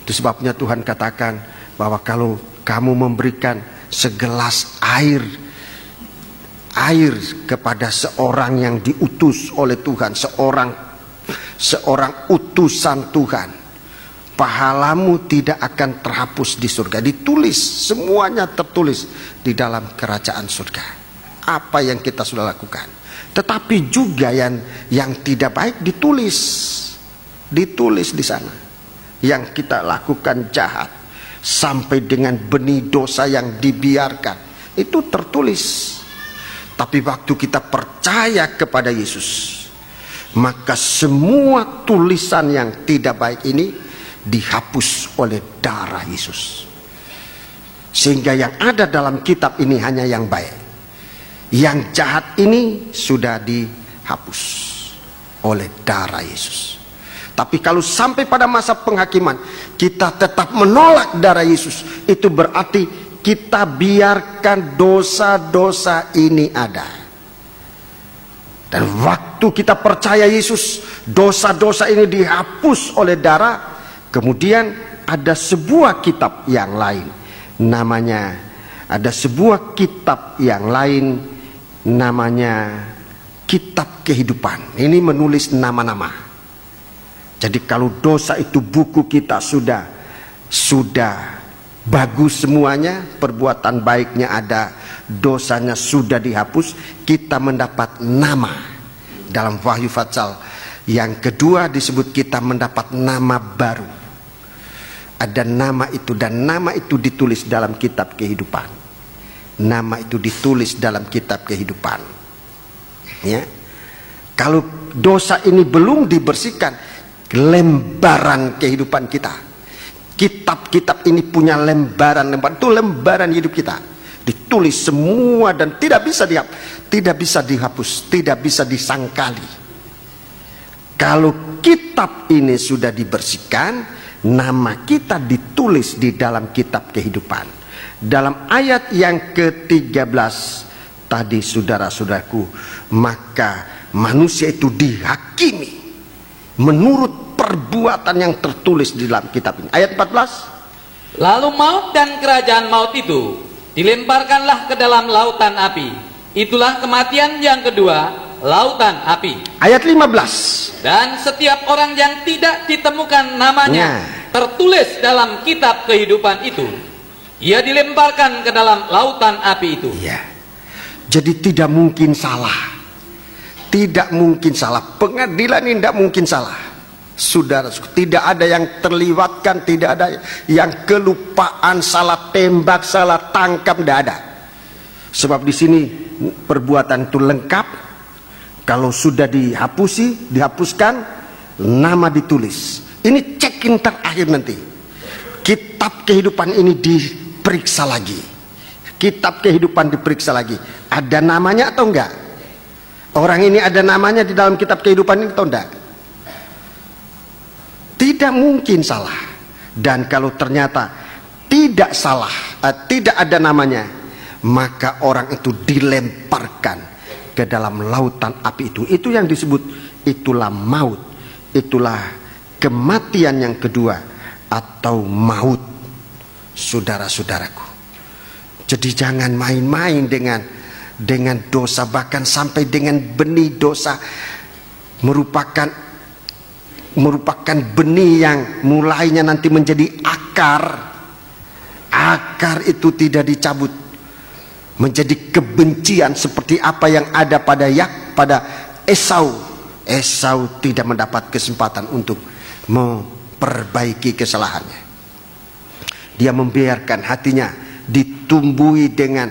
A: Itu sebabnya Tuhan katakan bahwa kalau kamu memberikan segelas air kepada seorang yang diutus oleh Tuhan, seorang utusan Tuhan, pahalamu tidak akan terhapus di surga. Ditulis, semuanya tertulis di dalam kerajaan surga. Apa yang kita sudah lakukan. Tetapi juga yang tidak baik ditulis di sana. Yang kita lakukan jahat, sampai dengan benih dosa yang dibiarkan, itu tertulis. Tapi waktu kita percaya kepada Yesus, maka semua tulisan yang tidak baik ini dihapus oleh darah Yesus. Sehingga yang ada dalam kitab ini hanya yang baik. Yang jahat ini sudah dihapus. oleh darah Yesus. Tapi kalau sampai pada masa penghakiman kita tetap menolak darah Yesus, itu berarti kita biarkan dosa-dosa ini ada. Dan waktu kita percaya Yesus, dosa-dosa ini dihapus oleh darah. Kemudian ada sebuah kitab yang lain, namanya kitab kehidupan. Ini menulis nama-nama. Jadi kalau dosa itu buku kita sudah bagus semuanya, perbuatan baiknya ada, dosanya sudah dihapus, kita mendapat nama. Dalam Wahyu Fatsal yang kedua disebut kita mendapat nama baru. Ada nama itu, dan nama itu ditulis dalam kitab kehidupan. Nama itu ditulis dalam kitab kehidupan. Ya. Kalau dosa ini belum dibersihkan, lembaran kehidupan kita, kitab-kitab ini punya lembaran itu lembaran hidup kita, ditulis semua dan tidak bisa dihapus, tidak bisa disangkali. Kalau kitab ini sudah dibersihkan, nama kita ditulis di dalam kitab kehidupan. Dalam ayat yang ke-13 tadi, saudara-saudaraku, maka manusia itu dihakimi menurut perbuatan yang tertulis di dalam kitab ini. Ayat 14.
B: Lalu maut dan kerajaan maut itu dilemparkanlah ke dalam lautan api. Itulah kematian yang kedua, lautan api.
A: Ayat 15.
B: Dan setiap orang yang tidak ditemukan namanya tertulis dalam kitab kehidupan itu, ia dilemparkan ke dalam lautan api itu.
A: Ya. Jadi tidak mungkin salah. Tidak mungkin salah. Pengadilan ini tidak mungkin salah. Saudara, tidak ada yang terlibatkan, tidak ada yang kelupaan, salah tembak, salah tangkap, tidak ada. Sebab di sini perbuatan itu lengkap. Kalau sudah dihapuskan, nama ditulis. Ini check-in terakhir nanti. Kitab kehidupan ini diperiksa lagi. Kitab kehidupan diperiksa lagi. Ada namanya atau enggak? Orang ini ada namanya di dalam kitab kehidupan ini atau enggak? Tidak mungkin salah. Dan kalau ternyata tidak salah, tidak ada namanya, maka orang itu dilemparkan ke dalam lautan api itu. Itu yang disebut, itulah maut. Itulah kematian yang kedua atau maut, saudara-saudaraku. Jadi jangan main-main dengan dosa, bahkan sampai dengan benih dosa merupakan benih yang mulainya nanti menjadi akar. Akar itu tidak dicabut, menjadi kebencian seperti apa yang ada pada Esau. Esau tidak mendapat kesempatan untuk memperbaiki kesalahannya. Dia membiarkan hatinya ditumbuhi dengan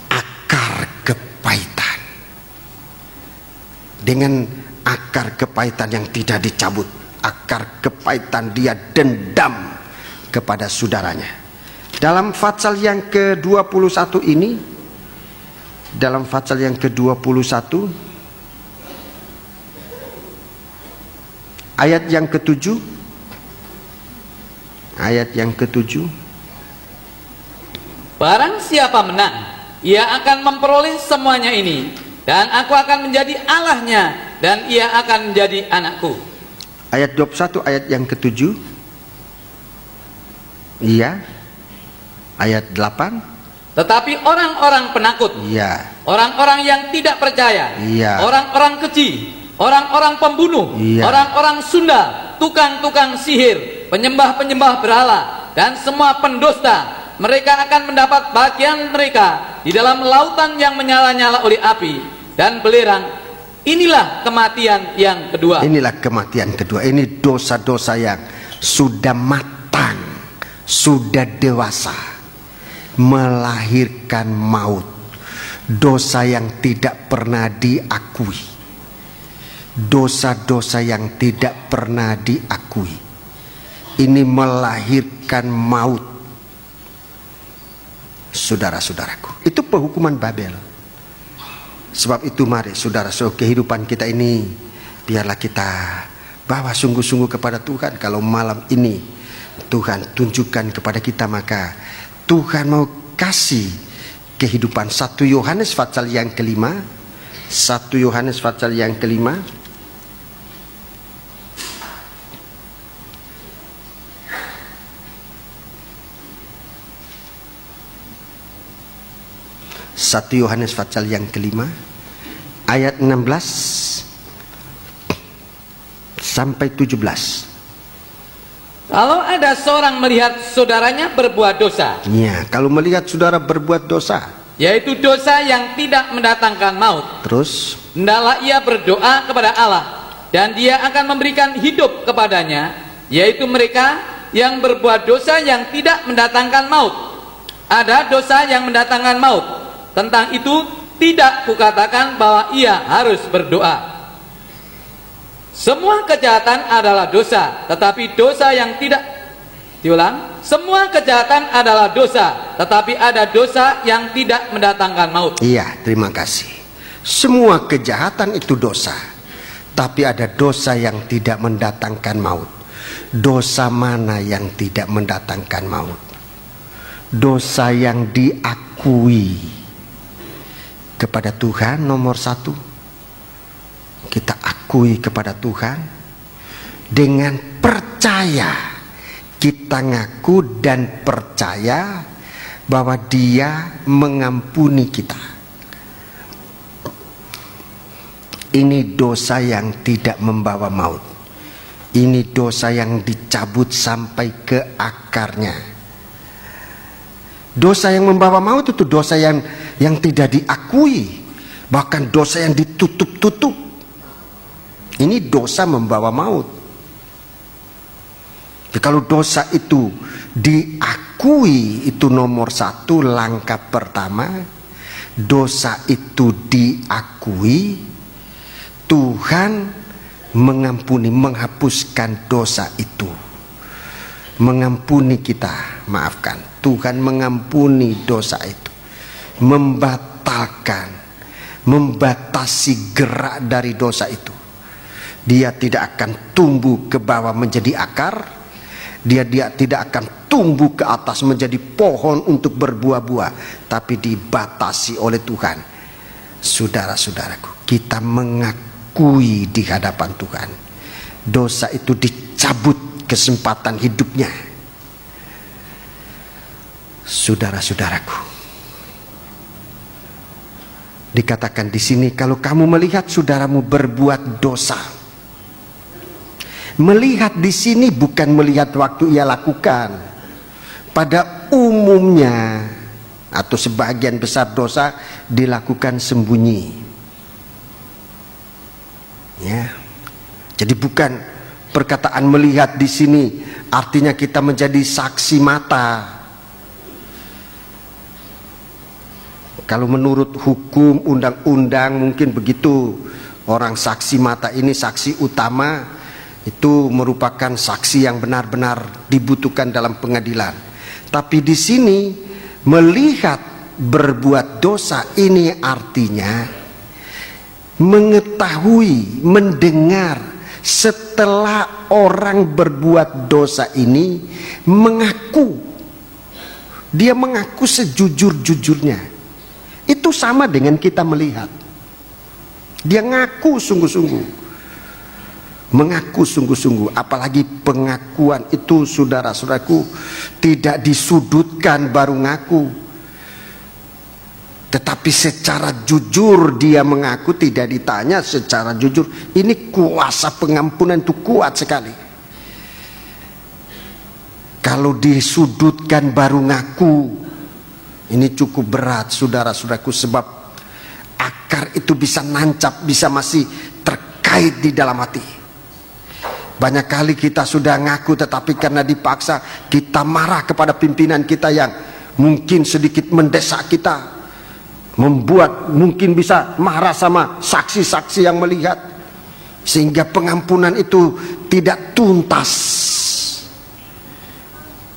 A: akar kepahitan, dengan akar kepahitan yang tidak dicabut. Akar kepahitan dia dendam kepada saudaranya. Dalam Fatsal yang ke-21 ini, dalam Fatsal yang ke-21 ayat yang ke-7, ayat yang ke-7,
B: barang siapa menang, ia akan memperoleh semuanya ini, dan aku akan menjadi Allahnya, dan ia akan menjadi anakku.
A: Ayat 21, ayat yang ke-7. Iya. Ayat 8.
B: Tetapi orang-orang penakut,
A: iya,
B: orang-orang yang tidak percaya,
A: iya,
B: orang-orang keji, orang-orang pembunuh,
A: iya,
B: orang-orang Sunda, tukang-tukang sihir, penyembah-penyembah berhala, dan semua pendusta, mereka akan mendapat bagian mereka di dalam lautan yang menyala-nyala oleh api dan belerang. Inilah kematian yang kedua.
A: Inilah kematian kedua. Ini dosa-dosa yang sudah matang, sudah dewasa, melahirkan maut. Dosa yang tidak pernah diakui. Dosa-dosa yang tidak pernah diakui. Ini melahirkan maut. Saudara-saudaraku, itu penghukuman Babel. Sebab itu mari saudara, kehidupan kita ini Biarlah kita bawa sungguh-sungguh kepada Tuhan. Kalau malam ini Tuhan tunjukkan kepada kita, maka Tuhan mau kasih kehidupan. 1 Yohanes pasal yang kelima, 1 Yohanes pasal yang kelima, Yohanes pasal yang kelima ayat 16 sampai 17.
B: Kalau ada seorang melihat saudaranya berbuat dosa,
A: Ya, kalau melihat saudara berbuat dosa,
B: yaitu dosa yang tidak mendatangkan maut,
A: terus
B: hendaklah ia berdoa kepada Allah, dan Dia akan memberikan hidup kepadanya, yaitu mereka yang berbuat dosa yang tidak mendatangkan maut. Ada dosa yang mendatangkan maut. Tentang itu tidak kukatakan bahwa ia harus berdoa. Semua kejahatan adalah dosa, tetapi dosa yang tidak diulang. Semua kejahatan adalah dosa, tetapi ada dosa yang tidak mendatangkan maut.
A: Iya, terima kasih. Semua kejahatan itu dosa, tapi ada dosa yang tidak mendatangkan maut. Dosa mana yang tidak mendatangkan maut? Dosa yang diakui kepada Tuhan nomor 1. Kita akui kepada Tuhan dengan percaya. Kita ngaku dan percaya bahwa Dia mengampuni kita. Ini dosa yang tidak membawa maut. Ini dosa yang dicabut sampai ke akarnya. Dosa yang membawa maut itu dosa yang tidak diakui, bahkan dosa yang ditutup-tutup. Ini dosa membawa maut. Jadi kalau dosa itu diakui, itu nomor 1, langkah pertama. Dosa itu diakui, Tuhan mengampuni, menghapuskan dosa itu, mengampuni kita, maafkan. Tuhan mengampuni dosa itu, membatasi gerak dari dosa itu. Dia tidak akan tumbuh ke bawah menjadi akar. Dia tidak akan tumbuh ke atas menjadi pohon untuk berbuah-buah, tapi dibatasi oleh Tuhan. Saudara-saudaraku, kita mengakui di hadapan Tuhan, dosa itu dicabut kesempatan hidupnya. Saudara-saudaraku, dikatakan di sini, kalau kamu melihat saudaramu berbuat dosa. Melihat di sini bukan melihat waktu ia lakukan. Pada umumnya atau sebagian besar dosa dilakukan sembunyi. Ya. Jadi bukan perkataan melihat di sini artinya kita menjadi saksi mata. Kalau menurut hukum undang-undang mungkin begitu. Orang saksi mata ini saksi utama, itu merupakan saksi yang benar-benar dibutuhkan dalam pengadilan. Tapi di sini melihat berbuat dosa ini artinya mengetahui, mendengar setelah orang berbuat dosa ini mengaku. Dia mengaku sejujur-jujurnya. Itu sama dengan kita melihat. Dia ngaku sungguh-sungguh. Mengaku sungguh-sungguh. Apalagi pengakuan itu, saudara-saudaraku, tidak disudutkan baru ngaku, tetapi secara jujur dia mengaku, tidak ditanya, secara jujur. Ini kuasa pengampunan itu kuat sekali. Kalau disudutkan baru ngaku, ini cukup berat, saudara-saudaraku, sebab akar itu bisa nancap, bisa masih terkait di dalam hati. Banyak kali kita sudah ngaku, tetapi karena dipaksa, kita marah kepada pimpinan kita yang mungkin sedikit mendesak kita, membuat mungkin bisa marah sama saksi-saksi yang melihat, sehingga pengampunan itu tidak tuntas.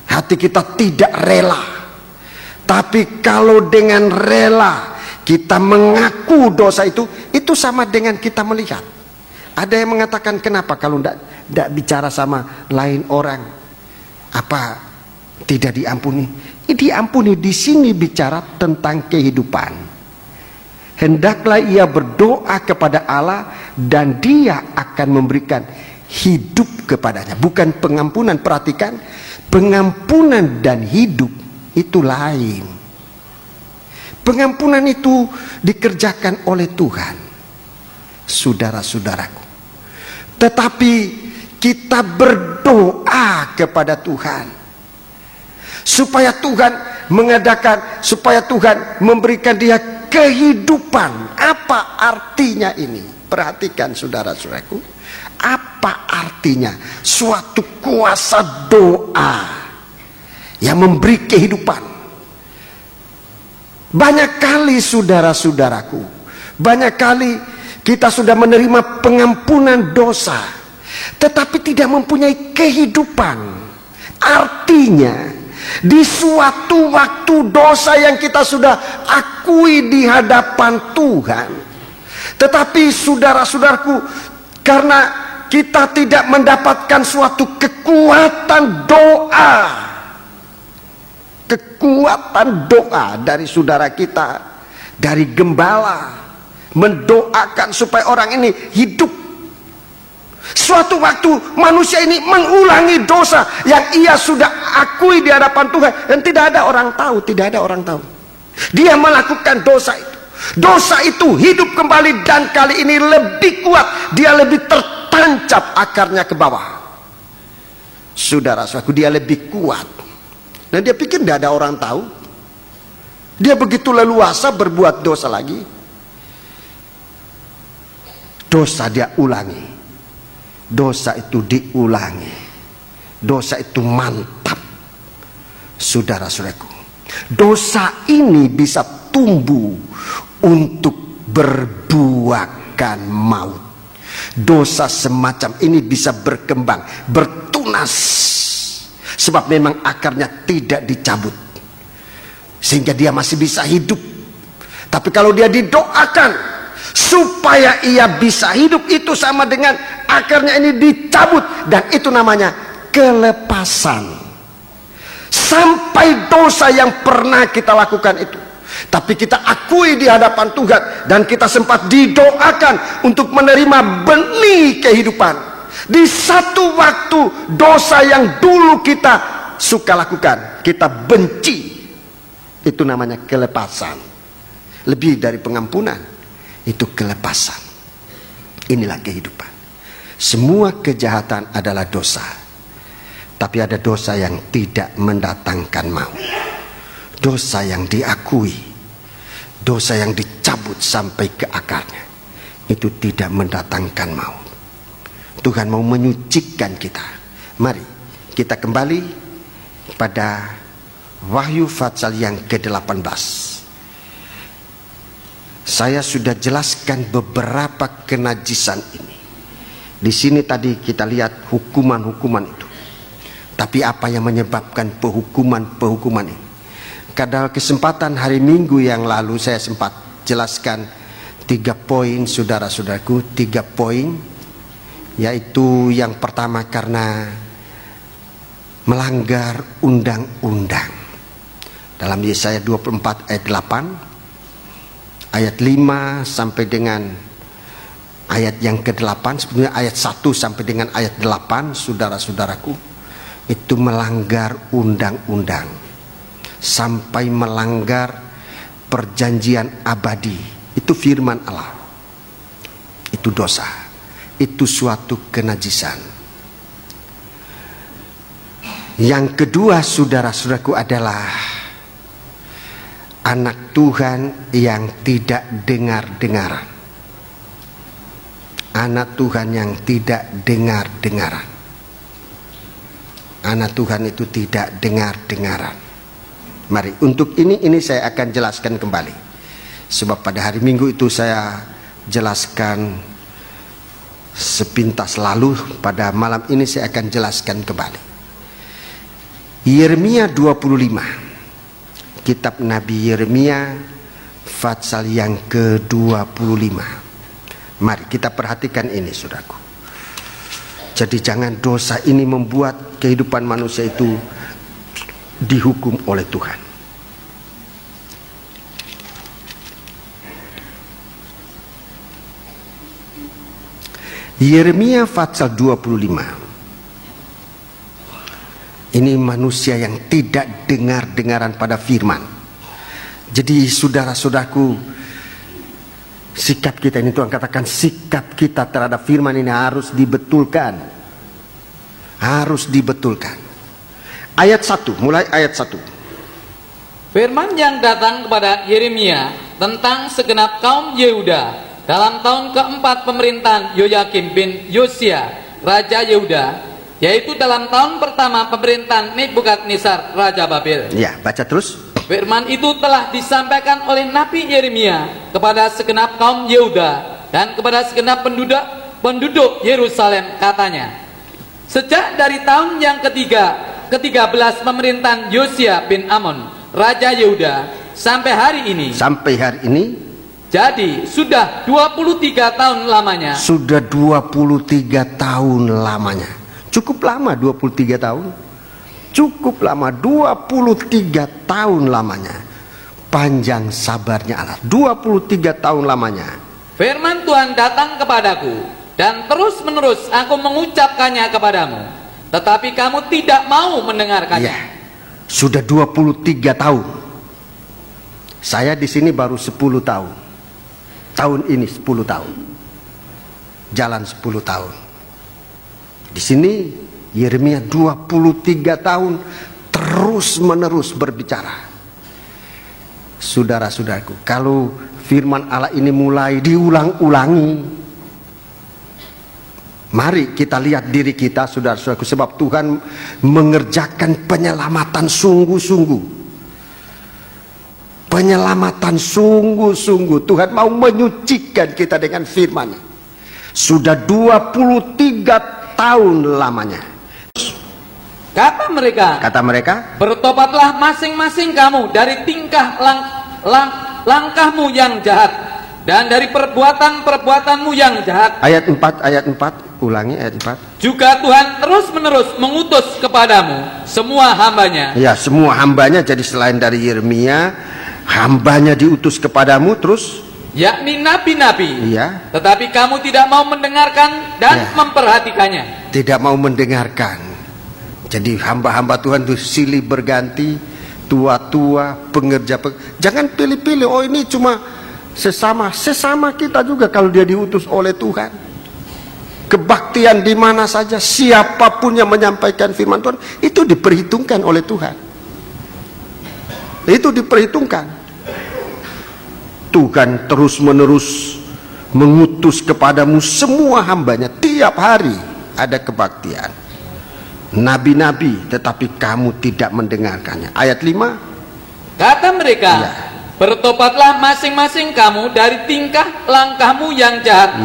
A: Hati kita tidak rela. Tapi kalau dengan rela kita mengaku dosa itu sama dengan kita melihat. Ada yang mengatakan, kenapa kalau tidak bicara sama lain orang, apa tidak diampuni? Diampuni. Di sini bicara tentang kehidupan. Hendaklah ia berdoa kepada Allah dan Dia akan memberikan hidup kepadanya. Bukan pengampunan. Perhatikan, pengampunan dan hidup itu lain. Pengampunan itu dikerjakan oleh Tuhan, saudara-saudaraku. Tetapi kita berdoa kepada Tuhan supaya Tuhan mengadakan, supaya Tuhan memberikan dia kehidupan. Apa artinya ini? Perhatikan saudara-saudaraku, apa artinya suatu kuasa doa yang memberi kehidupan? Banyak kali saudara-saudaraku, banyak kali kita sudah menerima pengampunan dosa, tetapi tidak mempunyai kehidupan. Artinya, di suatu waktu dosa yang kita sudah akui di hadapan Tuhan, tetapi saudara-saudaraku, karena kita tidak mendapatkan suatu kekuatan doa, kekuatan doa dari saudara kita, dari gembala, mendoakan supaya orang ini hidup. Suatu waktu manusia ini mengulangi dosa yang ia sudah akui di hadapan Tuhan, dan tidak ada orang tahu, tidak ada orang tahu. Dia melakukan dosa itu. Dosa itu hidup kembali, dan kali ini lebih kuat. Dia lebih tertancap akarnya ke bawah. Saudara-saudaraku, dia lebih kuat. Dan dia pikir tidak ada orang tahu. Dia begitu leluasa berbuat dosa lagi. Dosa dia ulangi. Dosa itu diulangi. Dosa itu mantap. Saudara-saudaraku, dosa ini bisa tumbuh untuk berbuahkan maut. Dosa semacam ini bisa berkembang, bertunas, sebab memang akarnya tidak dicabut, sehingga dia masih bisa hidup. Tapi kalau dia didoakan supaya ia bisa hidup, itu sama dengan akarnya ini dicabut, dan itu namanya kelepasan. Sampai dosa yang pernah kita lakukan itu, tapi kita akui di hadapan Tuhan, dan kita sempat didoakan untuk menerima benih kehidupan. Di satu waktu dosa yang dulu kita suka lakukan, kita benci, itu namanya kelepasan. Lebih dari pengampunan, itu kelepasan. Inilah kehidupan. Semua kejahatan adalah dosa, tapi ada dosa yang tidak mendatangkan maut. Dosa yang diakui, dosa yang dicabut sampai ke akarnya, itu tidak mendatangkan maut. Tuhan mau menyucikan kita. Mari kita kembali pada Wahyu pasal yang ke-18. Saya sudah jelaskan beberapa kenajisan ini. Di sini tadi kita lihat hukuman-hukuman itu. Tapi apa yang menyebabkan penghukuman-penghukuman ini? Pada kesempatan hari Minggu yang lalu saya sempat jelaskan 3 poin, saudara-saudaraku, 3 poin. Yaitu yang pertama, karena melanggar undang-undang. Dalam Yesaya 24 ayat 8, ayat 5 sampai dengan ayat yang ke-8, sebenarnya ayat 1 sampai dengan ayat 8, saudara-saudaraku, itu melanggar undang-undang. Sampai melanggar perjanjian abadi. Itu firman Allah. Itu dosa. Itu suatu kenajisan. Yang kedua, saudara-saudaraku, adalah anak Tuhan yang tidak dengar-dengaran. Anak Tuhan yang tidak dengar-dengaran. Anak Tuhan itu tidak dengar-dengaran. Mari, untuk ini saya akan jelaskan kembali. Sebab pada hari Minggu itu saya jelaskan sepintas lalu, pada malam ini saya akan jelaskan kembali. Yeremia 25. Kitab Nabi Yeremia pasal yang ke-25. Mari kita perhatikan ini, saudaraku. Jadi jangan dosa ini membuat kehidupan manusia itu dihukum oleh Tuhan. Yeremia pasal 25. Ini manusia yang tidak dengar-dengaran pada firman. Jadi saudara-saudaraku, sikap kita ini, Tuhan katakan sikap kita terhadap firman ini harus dibetulkan. Harus dibetulkan. Ayat 1, mulai ayat 1.
B: Firman yang datang kepada Yeremia tentang segenap kaum Yehuda dalam tahun keempat pemerintahan Yoyakim bin Yosia, Raja Yehuda, yaitu dalam tahun pertama pemerintahan Nebukadnezar, Raja Babel.
A: Ya, baca terus.
B: Firman itu telah disampaikan oleh Nabi Yeremia kepada segenap kaum Yehuda dan kepada segenap penduduk Yerusalem, katanya, sejak dari tahun yang ke-13 pemerintahan Yosia bin Amon, Raja Yehuda, sampai hari ini.
A: Sampai hari ini.
B: Jadi sudah 23 tahun lamanya.
A: Sudah 23 tahun lamanya. Cukup lama 23 tahun. Cukup lama 23 tahun lamanya. Panjang sabarnya Allah. 23 tahun lamanya.
B: Firman Tuhan datang kepadaku, dan terus menerus aku mengucapkannya kepadamu, tetapi kamu tidak mau mendengarkannya.
A: Ya, sudah 23 tahun. Saya di sini baru 10 tahun. Tahun ini 10 tahun. Jalan 10 tahun. Di sini Yeremia 23 tahun terus menerus berbicara. Saudara-saudaraku, kalau firman Allah ini mulai diulang-ulangi, mari kita lihat diri kita, saudara-saudaraku, sebab Tuhan mengerjakan penyelamatan sungguh-sungguh. Penyelamatan sungguh-sungguh. Tuhan mau menyucikan kita dengan firman-Nya. Sudah 23 tahun lamanya.
B: Kata mereka, bertobatlah masing-masing kamu dari tingkah langkahmu yang jahat dan dari perbuatan-perbuatanmu yang jahat.
A: Ayat 4, ulangi ayat 4.
B: Juga Tuhan terus-menerus mengutus kepadamu semua hambanya.
A: Ya, semua hambanya. Jadi selain dari Yeremia, hambanya diutus kepadamu terus,
B: yakni nabi-nabi.
A: Iya.
B: Tetapi kamu tidak mau mendengarkan dan memperhatikannya.
A: Tidak mau mendengarkan. Jadi hamba-hamba Tuhan itu silih berganti, tua-tua, pengerja. Jangan pilih-pilih. Oh, ini cuma sesama kita juga kalau dia diutus oleh Tuhan. Kebaktian di mana saja, siapapun yang menyampaikan firman Tuhan itu diperhitungkan oleh Tuhan. Itu diperhitungkan. Tuhan terus-menerus mengutus kepadamu semua hambanya. Tiap hari ada kebaktian. Nabi-nabi, tetapi kamu tidak mendengarkannya. Ayat 5.
B: Kata mereka, bertobatlah masing-masing kamu dari tingkah langkahmu yang jahat,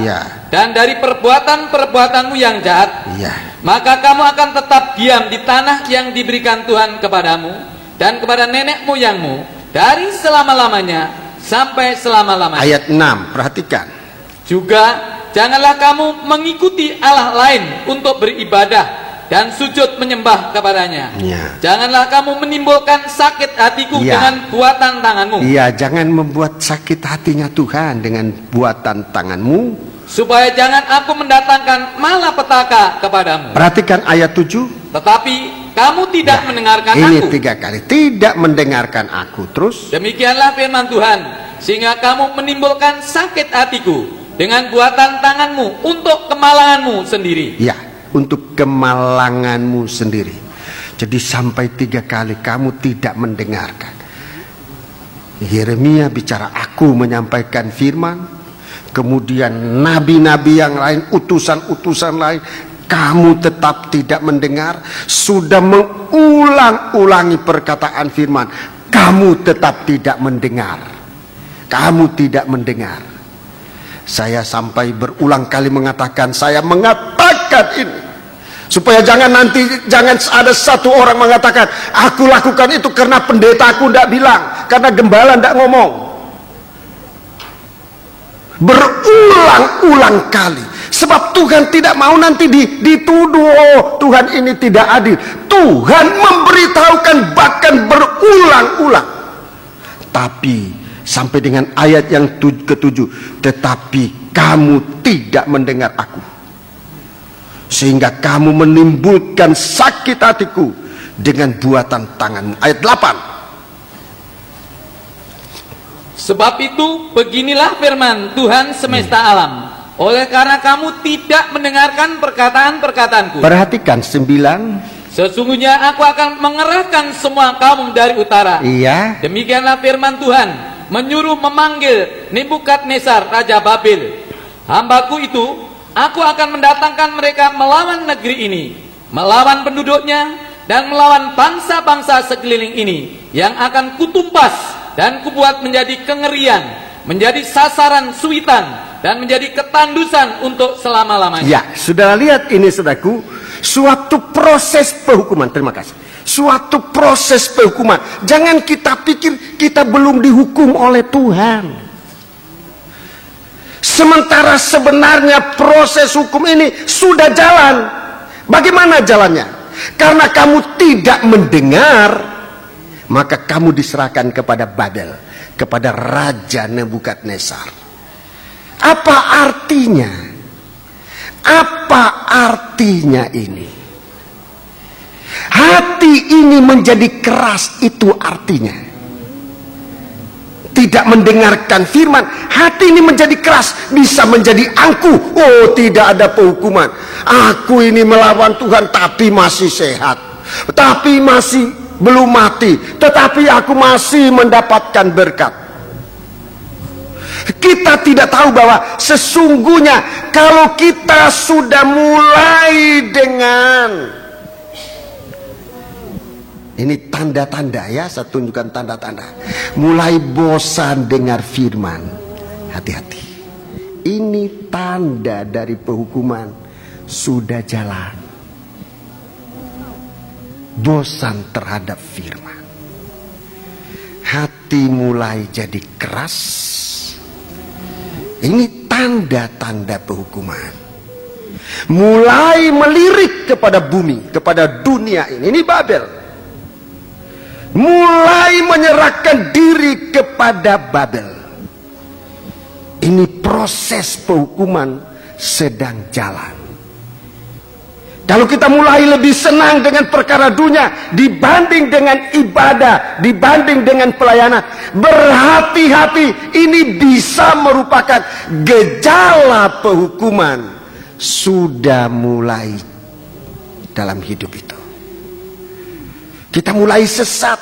B: dan dari perbuatan-perbuatanmu yang jahat. Maka kamu akan tetap diam di tanah yang diberikan Tuhan kepadamu dan kepada nenek moyangmu dari selama-lamanya sampai selama-lamanya.
A: Ayat 6, perhatikan.
B: Juga janganlah kamu mengikuti Allah lain untuk beribadah dan sujud menyembah kepadanya. Janganlah kamu menimbulkan sakit hatiku dengan buatan tanganmu.
A: Jangan membuat sakit hatinya Tuhan dengan buatan tanganmu,
B: supaya jangan aku mendatangkan malapetaka kepadamu.
A: Perhatikan ayat 7.
B: Tetapi kamu tidak mendengarkan
A: ini
B: aku.
A: 3 kali, tidak mendengarkan aku. Terus,
B: demikianlah firman Tuhan, sehingga kamu menimbulkan sakit hatiku dengan buatan tanganmu untuk kemalanganmu sendiri.
A: Untuk kemalanganmu sendiri. Jadi sampai 3 kali kamu tidak mendengarkan. Yeremia bicara, aku menyampaikan firman, kemudian nabi-nabi yang lain, utusan-utusan lain, kamu tetap tidak mendengar. Sudah mengulang-ulangi perkataan firman, kamu tetap tidak mendengar. Kamu tidak mendengar. Saya sampai berulang kali mengatakan, saya mengatakan ini supaya jangan ada satu orang mengatakan, aku lakukan itu karena pendeta aku tidak bilang, karena gembala tidak ngomong. berulang-ulang kali. Sebab Tuhan tidak mau nanti dituduh, oh Tuhan ini tidak adil. Tuhan memberitahukan bahkan berulang-ulang. Tapi sampai dengan ayat yang ketujuh, tetapi kamu tidak mendengar aku, sehingga kamu menimbulkan sakit hatiku dengan buatan tanganmu. Ayat 8.
B: Sebab itu beginilah firman Tuhan semesta alam, oleh karena kamu tidak mendengarkan perkataan-perkataanku.
A: Perhatikan 9.
B: Sesungguhnya aku akan mengerahkan semua kaum dari utara.
A: Iya.
B: Demikianlah firman Tuhan, menyuruh memanggil Nebukadnezar Raja Babel. Hambaku itu, aku akan mendatangkan mereka melawan negeri ini, melawan penduduknya, dan melawan bangsa-bangsa sekeliling ini, yang akan kutumpas dan kubuat menjadi kengerian, menjadi sasaran suitan, dan menjadi ketandusan untuk selama-lamanya.
A: Ya, saudara lihat ini saudaraku, suatu proses penghukuman. Terima kasih. Suatu proses penghukuman. Jangan kita pikir kita belum dihukum oleh Tuhan, sementara sebenarnya proses hukum ini sudah jalan. Bagaimana jalannya? Karena kamu tidak mendengar, maka kamu diserahkan kepada Babel, kepada Raja Nebukadnezar. Apa artinya? Apa artinya ini? Hati ini menjadi keras, itu artinya. Tidak mendengarkan firman, hati ini menjadi keras, bisa menjadi angkuh. Oh, tidak ada penghukuman. Aku ini melawan Tuhan tapi masih sehat, tapi masih belum mati, tetapi aku masih mendapatkan berkat. Kita tidak tahu bahwa sesungguhnya kalau kita sudah mulai dengan ini tanda-tanda, ya, saya tunjukkan tanda-tanda. Mulai bosan dengar firman, hati-hati. Ini tanda dari penghukuman sudah jalan. Bosan terhadap firman, hati mulai jadi keras. Ini tanda-tanda penghukuman. Mulai melirik kepada bumi, kepada dunia ini Babel. Mulai menyerahkan diri kepada Babel. Ini proses penghukuman sedang jalan. Kalau kita mulai lebih senang dengan perkara dunia dibanding dengan ibadah, dibanding dengan pelayanan, berhati-hati, ini bisa merupakan gejala penghukuman sudah mulai dalam hidup itu. Kita mulai sesat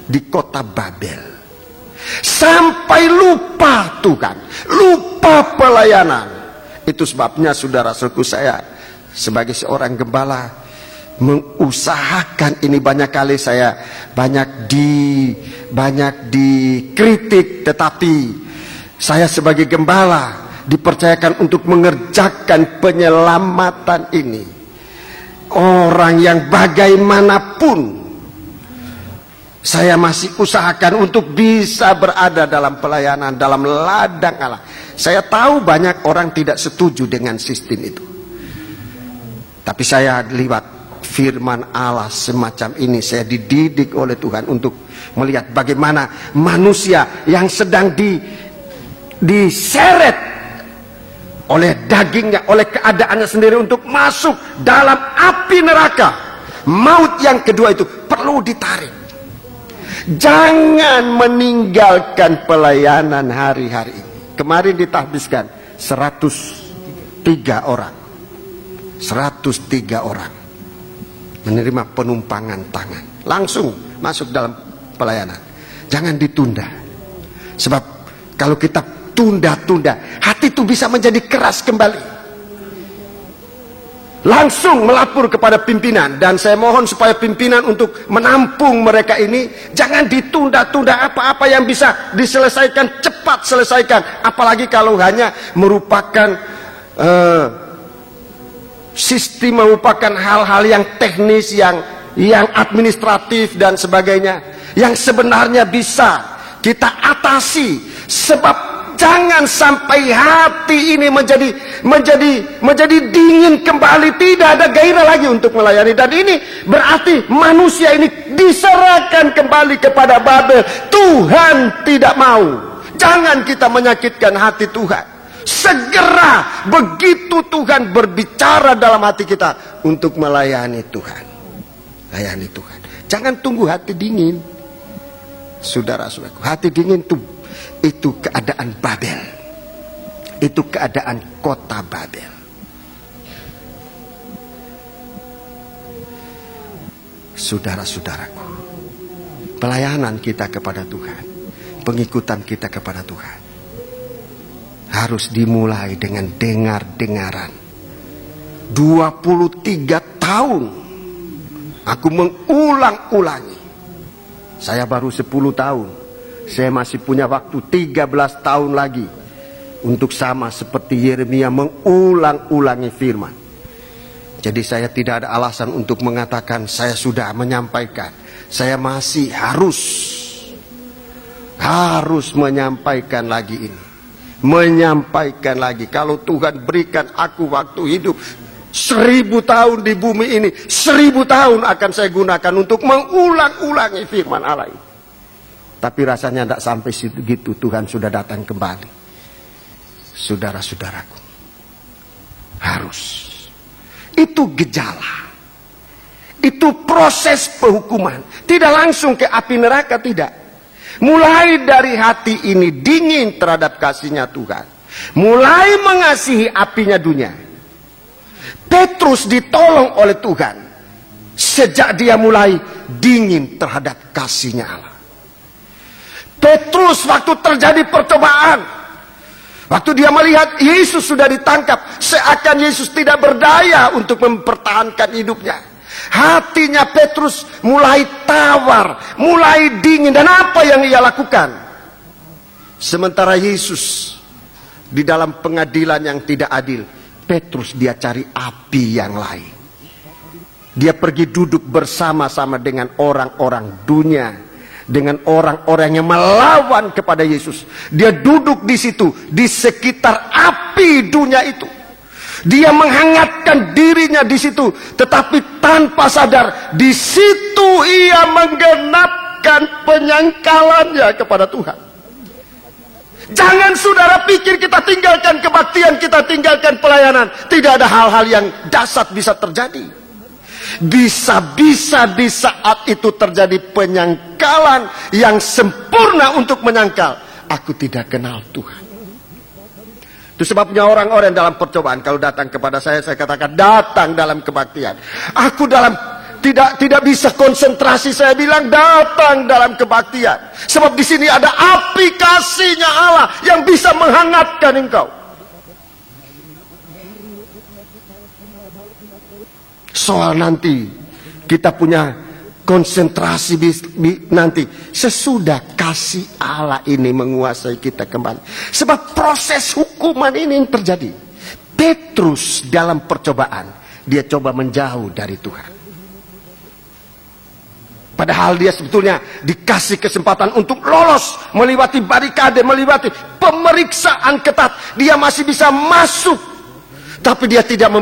A: di kota Babel, sampai lupa Tuhan, lupa pelayanan. Itu sebabnya saudara-saudaraku, saya sebagai seorang gembala mengusahakan ini. Banyak kali saya banyak dikritik, tetapi saya sebagai gembala dipercayakan untuk mengerjakan penyelamatan ini. Orang yang bagaimanapun, saya masih usahakan untuk bisa berada dalam pelayanan, dalam ladang Allah. Saya tahu banyak orang tidak setuju dengan sistem itu, tapi saya lihat firman Allah semacam ini, saya dididik oleh Tuhan untuk melihat bagaimana manusia yang sedang diseret oleh dagingnya, oleh keadaannya sendiri untuk masuk dalam api neraka. Maut yang kedua itu perlu ditarik. Jangan meninggalkan pelayanan hari-hari ini. Kemarin ditahbiskan 103 orang. 103 orang menerima penumpangan tangan, langsung masuk dalam pelayanan. Jangan ditunda, sebab kalau kita tunda-tunda, hati itu bisa menjadi keras kembali. Langsung melapor kepada pimpinan, dan saya mohon supaya pimpinan untuk menampung mereka ini. Jangan ditunda-tunda, apa-apa yang bisa diselesaikan cepat selesaikan, apalagi kalau hanya merupakan sistem, merupakan hal-hal yang teknis, yang administratif dan sebagainya, yang sebenarnya bisa kita atasi. Sebab Jangan sampai hati ini menjadi dingin kembali, tidak ada gairah lagi untuk melayani. Dan ini berarti manusia ini diserahkan kembali kepada Babel. Tuhan tidak mau. Jangan kita menyakitkan hati Tuhan. Segera begitu Tuhan berbicara dalam hati kita untuk melayani Tuhan. Layani Tuhan. Jangan tunggu hati dingin. Saudara-saudaraku, hati dingin itu keadaan Babel. Itu keadaan kota Babel. Saudara-saudaraku, pelayanan kita kepada Tuhan, pengikutan kita kepada Tuhan harus dimulai dengan dengar-dengaran. 23 tahun aku mengulang-ulangi. Saya baru 10 tahun. Saya masih punya waktu 13 tahun lagi untuk sama seperti Yeremia mengulang-ulangi firman. Jadi saya tidak ada alasan untuk mengatakan saya sudah menyampaikan. Saya masih harus menyampaikan lagi ini. Menyampaikan lagi. Kalau Tuhan berikan aku waktu hidup 1000 tahun di bumi ini, 1000 tahun akan saya gunakan untuk mengulang-ulangi firman Allah ini. Tapi rasanya tidak sampai segitu Tuhan sudah datang kembali. Saudara-saudaraku, harus. Itu gejala. Itu proses penghukuman. Tidak langsung ke api neraka, tidak. Mulai dari hati ini dingin terhadap kasihnya Tuhan. Mulai mengasihi apinya dunia. Petrus ditolong oleh Tuhan. Sejak dia mulai dingin terhadap kasihnya Allah. Petrus waktu terjadi percobaan, waktu dia melihat Yesus sudah ditangkap, seakan Yesus tidak berdaya untuk mempertahankan hidupnya. Hatinya Petrus mulai tawar, mulai dingin. Dan apa yang ia lakukan? Sementara Yesus di dalam pengadilan yang tidak adil, Petrus dia cari api yang lain. Dia pergi duduk bersama-sama dengan orang-orang dunia, dengan orang-orang yang melawan kepada Yesus. Dia duduk di situ, di sekitar api dunia itu. Dia menghangatkan dirinya di situ, tetapi tanpa sadar di situ ia menggenapkan penyangkalannya kepada Tuhan. Jangan saudara pikir kita tinggalkan kebaktian, kita tinggalkan pelayanan, tidak ada hal-hal yang dahsyat bisa terjadi. Bisa-bisa di saat itu terjadi penyangkalan yang sempurna untuk menyangkal, aku tidak kenal Tuhan. Itu sebabnya orang-orang dalam percobaan kalau datang kepada saya katakan datang dalam kebaktian. Aku tidak bisa konsentrasi, saya bilang datang dalam kebaktian. Sebab di sini ada api kasihnya Allah yang bisa menghangatkan engkau. Soal nanti kita punya konsentrasi nanti sesudah kasih Allah ini menguasai kita kembali. Sebab proses hukuman ini yang terjadi. Petrus dalam percobaan, dia coba menjauh dari Tuhan. Padahal dia sebetulnya dikasih kesempatan untuk lolos, melewati barikade, melewati pemeriksaan ketat. Dia masih bisa masuk. Tapi dia tidak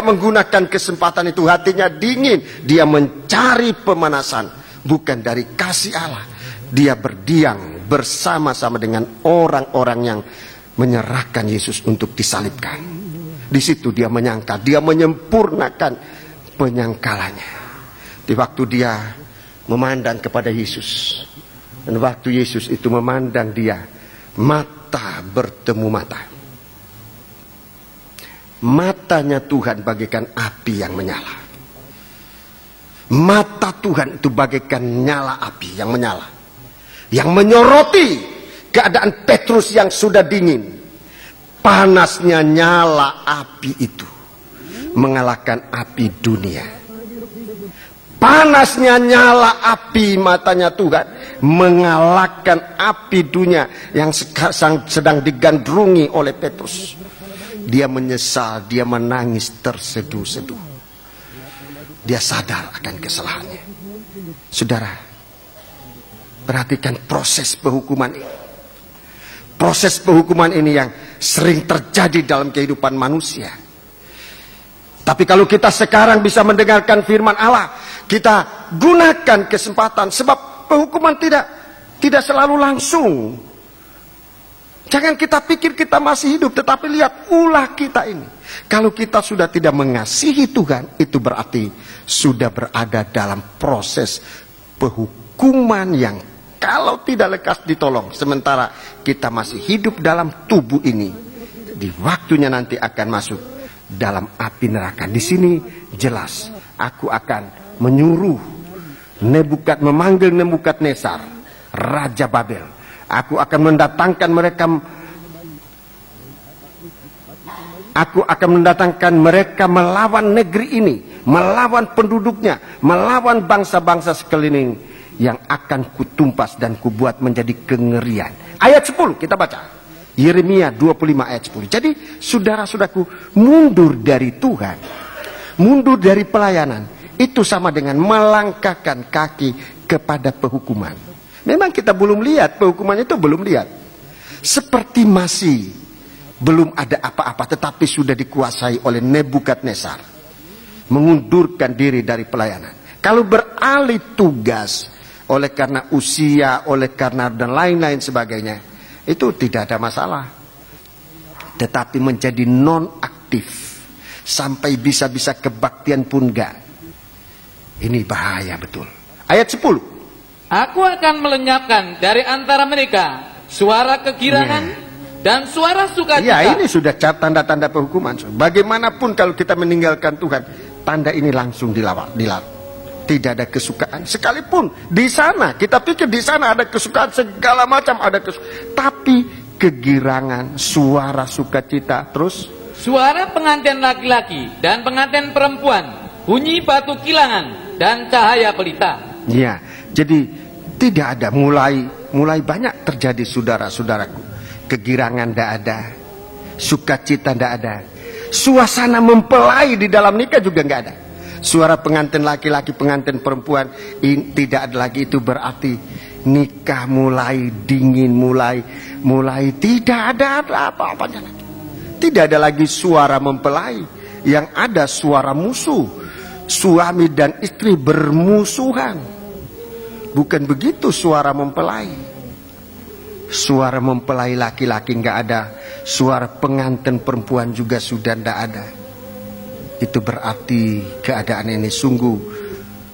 A: menggunakan kesempatan itu. Hatinya dingin. Dia mencari pemanasan. Bukan dari kasih Allah. Dia berdiam bersama-sama dengan orang-orang yang menyerahkan Yesus untuk disalibkan. Di situ dia menyangkal. Dia menyempurnakan penyangkalannya. Di waktu dia memandang kepada Yesus, dan waktu Yesus itu memandang dia, mata bertemu mata. Matanya Tuhan bagaikan api yang menyala. Mata Tuhan itu bagaikan nyala api yang menyala, yang menyoroti keadaan Petrus yang sudah dingin. Panasnya nyala api itu mengalahkan api dunia. Panasnya nyala api matanya Tuhan mengalahkan api dunia yang sedang digandrungi oleh Petrus. Dia menyesal, dia menangis terseduh-seduh. Dia sadar akan kesalahannya. Saudara, perhatikan proses penghukuman ini. Proses penghukuman ini yang sering terjadi dalam kehidupan manusia. Tapi kalau kita sekarang bisa mendengarkan firman Allah, kita gunakan kesempatan, sebab penghukuman tidak selalu langsung. Jangan kita pikir kita masih hidup, tetapi lihat ulah kita ini. Kalau kita sudah tidak mengasihi Tuhan, itu berarti sudah berada dalam proses penghukuman yang kalau tidak lekas ditolong, sementara kita masih hidup dalam tubuh ini, di waktunya nanti akan masuk dalam api neraka. Di sini jelas, aku akan menyuruh memanggil Nebukadnezar, Raja Babel. Aku akan mendatangkan mereka melawan negeri ini, melawan penduduknya, melawan bangsa-bangsa sekeliling yang akan kutumpas dan kubuat menjadi kengerian. Ayat 10 kita baca. Yeremia 25 ayat 10. Jadi saudara-saudaraku, mundur dari Tuhan, mundur dari pelayanan, itu sama dengan melangkahkan kaki kepada penghukuman. Memang kita belum lihat, penghukuman itu belum lihat. Seperti masih belum ada apa-apa, tetapi sudah dikuasai oleh Nebukadnezar. Mengundurkan diri dari pelayanan. Kalau beralih tugas, oleh karena usia, oleh karena dan lain-lain sebagainya, itu tidak ada masalah. Tetapi menjadi non-aktif, sampai bisa-bisa kebaktian pun enggak. Ini bahaya betul. Ayat 10.
B: Aku akan melenyapkan dari antara mereka suara kegirangan dan suara sukacita.
A: Ya, ini sudah tanda-tanda penghukuman. Bagaimanapun kalau kita meninggalkan Tuhan, tanda ini langsung dilarang. Tidak ada kesukaan. Sekalipun di sana, kita pikir di sana ada kesukaan, segala macam ada kesukaan. Tapi kegirangan, suara sukacita, terus
B: suara pengantin laki-laki dan pengantin perempuan, bunyi batu kilangan dan cahaya pelita.
A: Ya, jadi tidak ada, mulai banyak terjadi saudara-saudaraku. Kegirangan tidak ada, sukacita tidak ada, suasana mempelai di dalam nikah juga nggak ada. Suara pengantin laki-laki, pengantin perempuan tidak ada lagi. Itu berarti nikah mulai dingin, mulai tidak ada apa-apanya lagi. Tidak ada lagi suara mempelai, yang ada suara musuh. Suami dan istri bermusuhan. Bukan begitu suara mempelai. Suara mempelai laki-laki nggak ada, suara pengantin perempuan juga sudah tidak ada. Itu berarti keadaan ini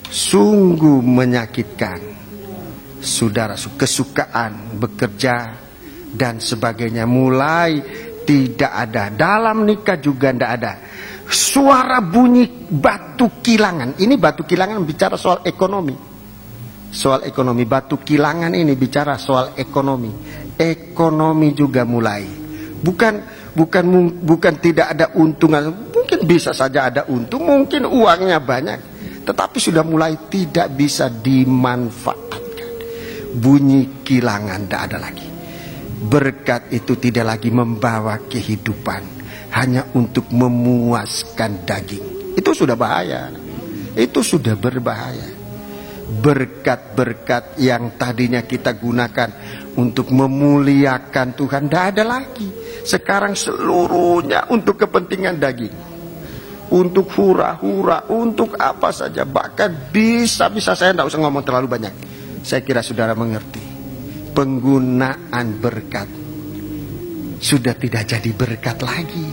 A: sungguh menyakitkan. Saudara, kesukaan bekerja dan sebagainya mulai tidak ada. Dalam nikah juga tidak ada. Suara bunyi batu kilangan. Ini batu kilangan bicara soal ekonomi. Soal ekonomi. Batu kilangan ini bicara soal ekonomi. Ekonomi juga mulai. Bukan tidak ada untungan. Mungkin bisa saja ada untung, mungkin uangnya banyak, tetapi sudah mulai tidak bisa dimanfaatkan. Bunyi kilangan tidak ada lagi. Berkat itu tidak lagi membawa kehidupan, hanya untuk memuaskan daging. Itu sudah bahaya. Itu sudah berbahaya. Berkat-berkat yang tadinya kita gunakan untuk memuliakan Tuhan tidak ada lagi. Sekarang seluruhnya untuk kepentingan daging, untuk hura-hura, untuk apa saja. Bahkan bisa-bisa, saya tidak usah ngomong terlalu banyak. Saya kira saudara mengerti. Penggunaan berkat sudah tidak jadi berkat lagi.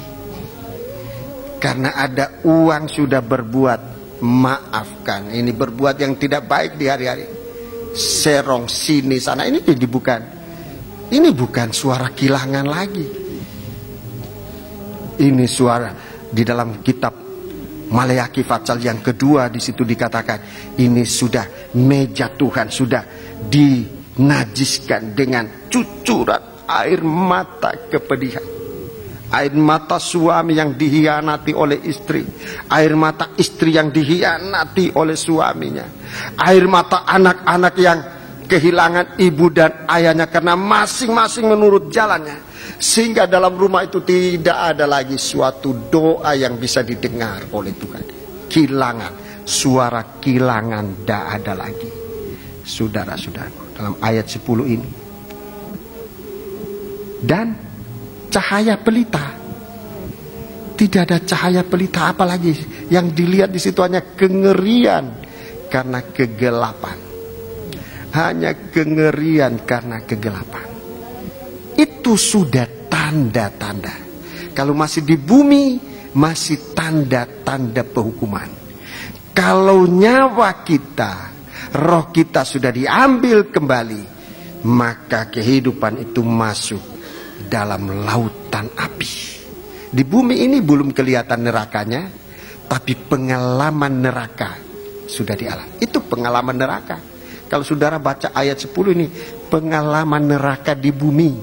A: Karena ada uang sudah berbuat, maafkan. Ini berbuat yang tidak baik di hari-hari. Serong sini sana, ini bukan suara kilangan lagi. Ini suara di dalam kitab Maleakhi pasal yang kedua, di situ dikatakan ini sudah meja Tuhan sudah dinajiskan dengan cucuran air mata kepedihan. Air mata suami yang dihianati oleh istri, air mata istri yang dihianati oleh suaminya, air mata anak-anak yang kehilangan ibu dan ayahnya karena masing-masing menurut jalannya. Sehingga dalam rumah itu tidak ada lagi suatu doa yang bisa didengar oleh Tuhan. Kilangan, suara kilangan tidak ada lagi. Saudara-saudaraku, dalam ayat 10 ini dan cahaya pelita. Tidak ada cahaya pelita apalagi, yang dilihat di situ hanya kengerian karena kegelapan. Hanya kengerian karena kegelapan. Itu sudah tanda-tanda. Kalau masih di bumi, masih tanda-tanda penghukuman. Kalau nyawa kita, roh kita sudah diambil kembali, maka kehidupan itu masuk dalam lautan api. Di bumi ini belum kelihatan nerakanya, tapi pengalaman neraka sudah dialami. Itu pengalaman neraka. Kalau saudara baca ayat 10 ini, pengalaman neraka di bumi.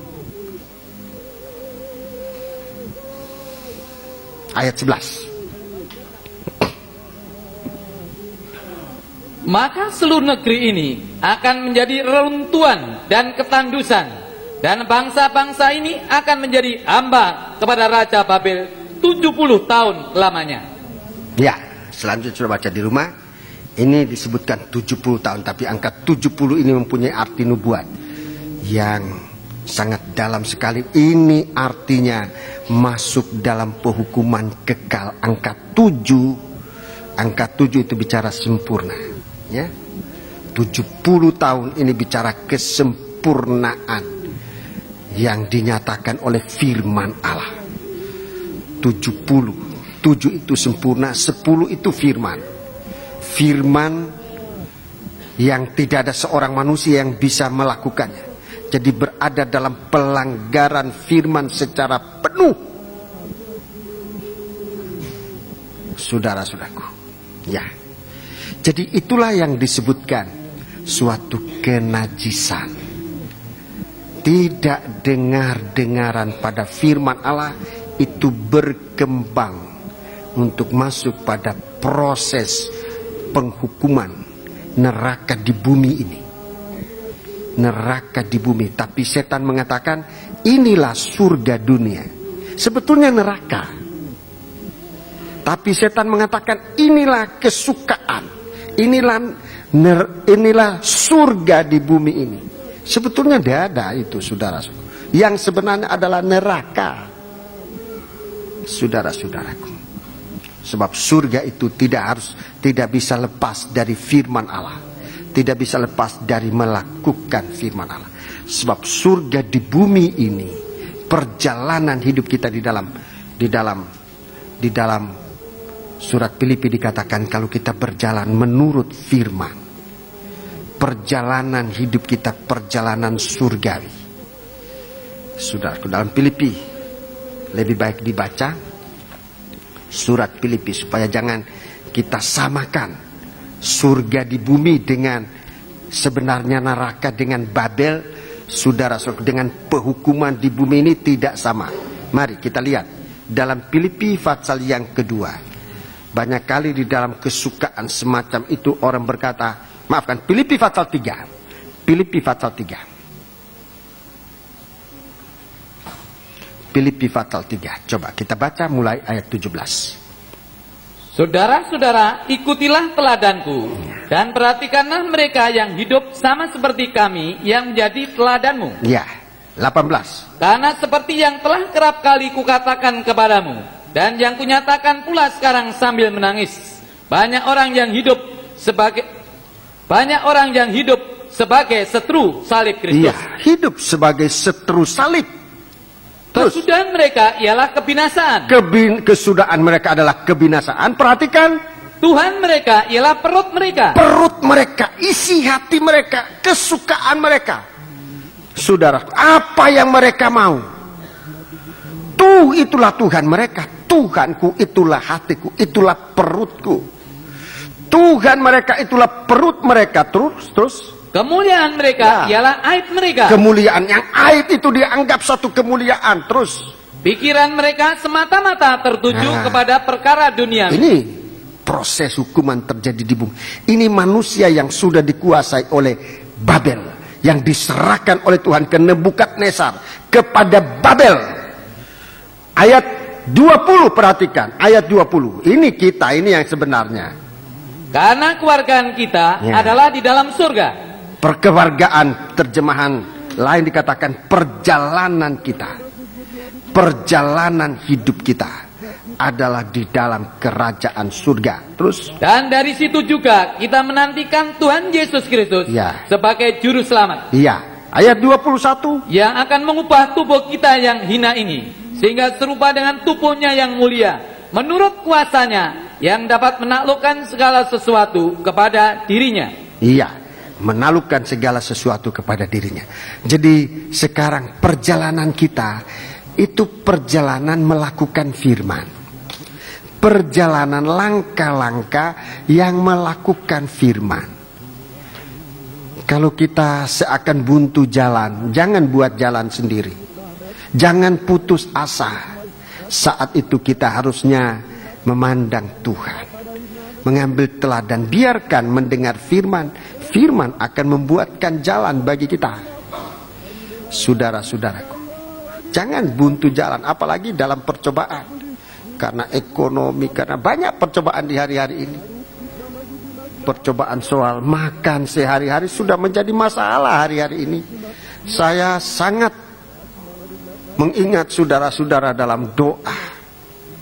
A: Ayat 11.
B: Maka seluruh negeri ini akan menjadi reruntuhan dan ketandusan, dan bangsa-bangsa ini akan menjadi hamba kepada Raja Babel 70 tahun lamanya.
A: Ya, selanjutnya sudah baca di rumah. Ini disebutkan 70 tahun, tapi angka 70 ini mempunyai arti nubuat yang sangat dalam sekali. Ini artinya masuk dalam penghukuman kekal. Angka 7 itu bicara sempurna, ya. 70 tahun ini bicara kesempurnaan yang dinyatakan oleh firman Allah. 70, 7 itu sempurna, 10 itu firman. Firman yang tidak ada seorang manusia yang bisa melakukannya. Jadi berada dalam pelanggaran firman secara penuh. Saudara-saudaraku, ya. Jadi itulah yang disebutkan suatu kenajisan. Tidak dengar-dengaran pada firman Allah itu berkembang untuk masuk pada proses penghukuman neraka di bumi ini. Neraka di bumi. Tapi setan mengatakan inilah surga dunia. Sebetulnya neraka. Tapi setan mengatakan inilah kesukaan. Inilah surga di bumi ini. Sebetulnya tidak ada itu, saudara. Yang sebenarnya adalah neraka, saudara-saudaraku. Sebab surga itu tidak bisa lepas dari firman Allah. Tidak bisa lepas dari melakukan firman Allah. Sebab surga di bumi ini, perjalanan hidup kita di dalam surat Filipi dikatakan kalau kita berjalan menurut firman, perjalanan hidup kita perjalanan surgawi. Saudaraku, dalam Filipi lebih baik dibaca surat Filipi supaya jangan kita samakan surga di bumi dengan sebenarnya neraka dengan Babel. Saudara-saudara, dengan penghukuman di bumi ini tidak sama. Mari kita lihat dalam Filipi pasal yang kedua. Banyak kali di dalam kesukaan semacam itu orang berkata, maafkan, Filipi pasal 3. Filipi pasal 3. Filipi pasal 3. Coba kita baca mulai ayat 17.
B: Saudara-saudara, ikutilah teladanku dan perhatikanlah mereka yang hidup sama seperti kami yang menjadi teladanmu.
A: Ya, 18.
B: Karena seperti yang telah kerap kali kukatakan kepadamu dan yang kunyatakan pula sekarang sambil menangis, banyak orang yang hidup sebagai setru salib Kristus.
A: Iya, hidup sebagai setru salib.
B: Kesudahan mereka ialah kebinasaan.
A: Kesudahan mereka adalah kebinasaan. Perhatikan,
B: Tuhan mereka ialah perut mereka.
A: Perut mereka, isi hati mereka, kesukaan mereka. Saudara, apa yang mereka mau, itulah Tuhan mereka. Tuhanku itulah hatiku, itulah perutku. Tuhan mereka itulah perut mereka. Terus.
B: Kemuliaan mereka ialah aib mereka.
A: Kemuliaan yang aib itu dianggap satu kemuliaan. Terus.
B: Pikiran mereka semata-mata tertuju kepada perkara dunia.
A: Ini proses hukuman terjadi di bumi. Ini manusia yang sudah dikuasai oleh Babel, yang diserahkan oleh Tuhan ke Nebukadnezar kepada Babel. Ayat 20, perhatikan ayat 20. Ini kita, ini yang sebenarnya.
B: Karena kewargaan kita adalah di dalam surga.
A: Perkewargaan terjemahan lain dikatakan perjalanan kita, perjalanan hidup kita adalah di dalam kerajaan surga. Terus,
B: dan dari situ juga kita menantikan Tuhan Yesus Kristus
A: ya,
B: sebagai juru selamat.
A: Iya, ayat 21,
B: yang akan mengubah tubuh kita yang hina ini sehingga serupa dengan tubuhnya yang mulia, menurut kuasanya yang dapat menaklukkan segala sesuatu kepada dirinya.
A: Iya, menaklukkan segala sesuatu kepada dirinya. Jadi sekarang perjalanan kita itu perjalanan melakukan firman, perjalanan langkah-langkah yang melakukan firman. Kalau kita seakan buntu jalan, jangan buat jalan sendiri, jangan putus asa. Saat itu kita harusnya memandang Tuhan, mengambil teladan, biarkan mendengar firman. Firman akan membuatkan jalan bagi kita. Saudara-saudaraku, jangan buntu jalan, apalagi dalam percobaan. Karena ekonomi, karena banyak percobaan di hari-hari ini. Percobaan soal makan sehari-hari sudah menjadi masalah hari-hari ini. Saya sangat mengingat saudara-saudara dalam doa.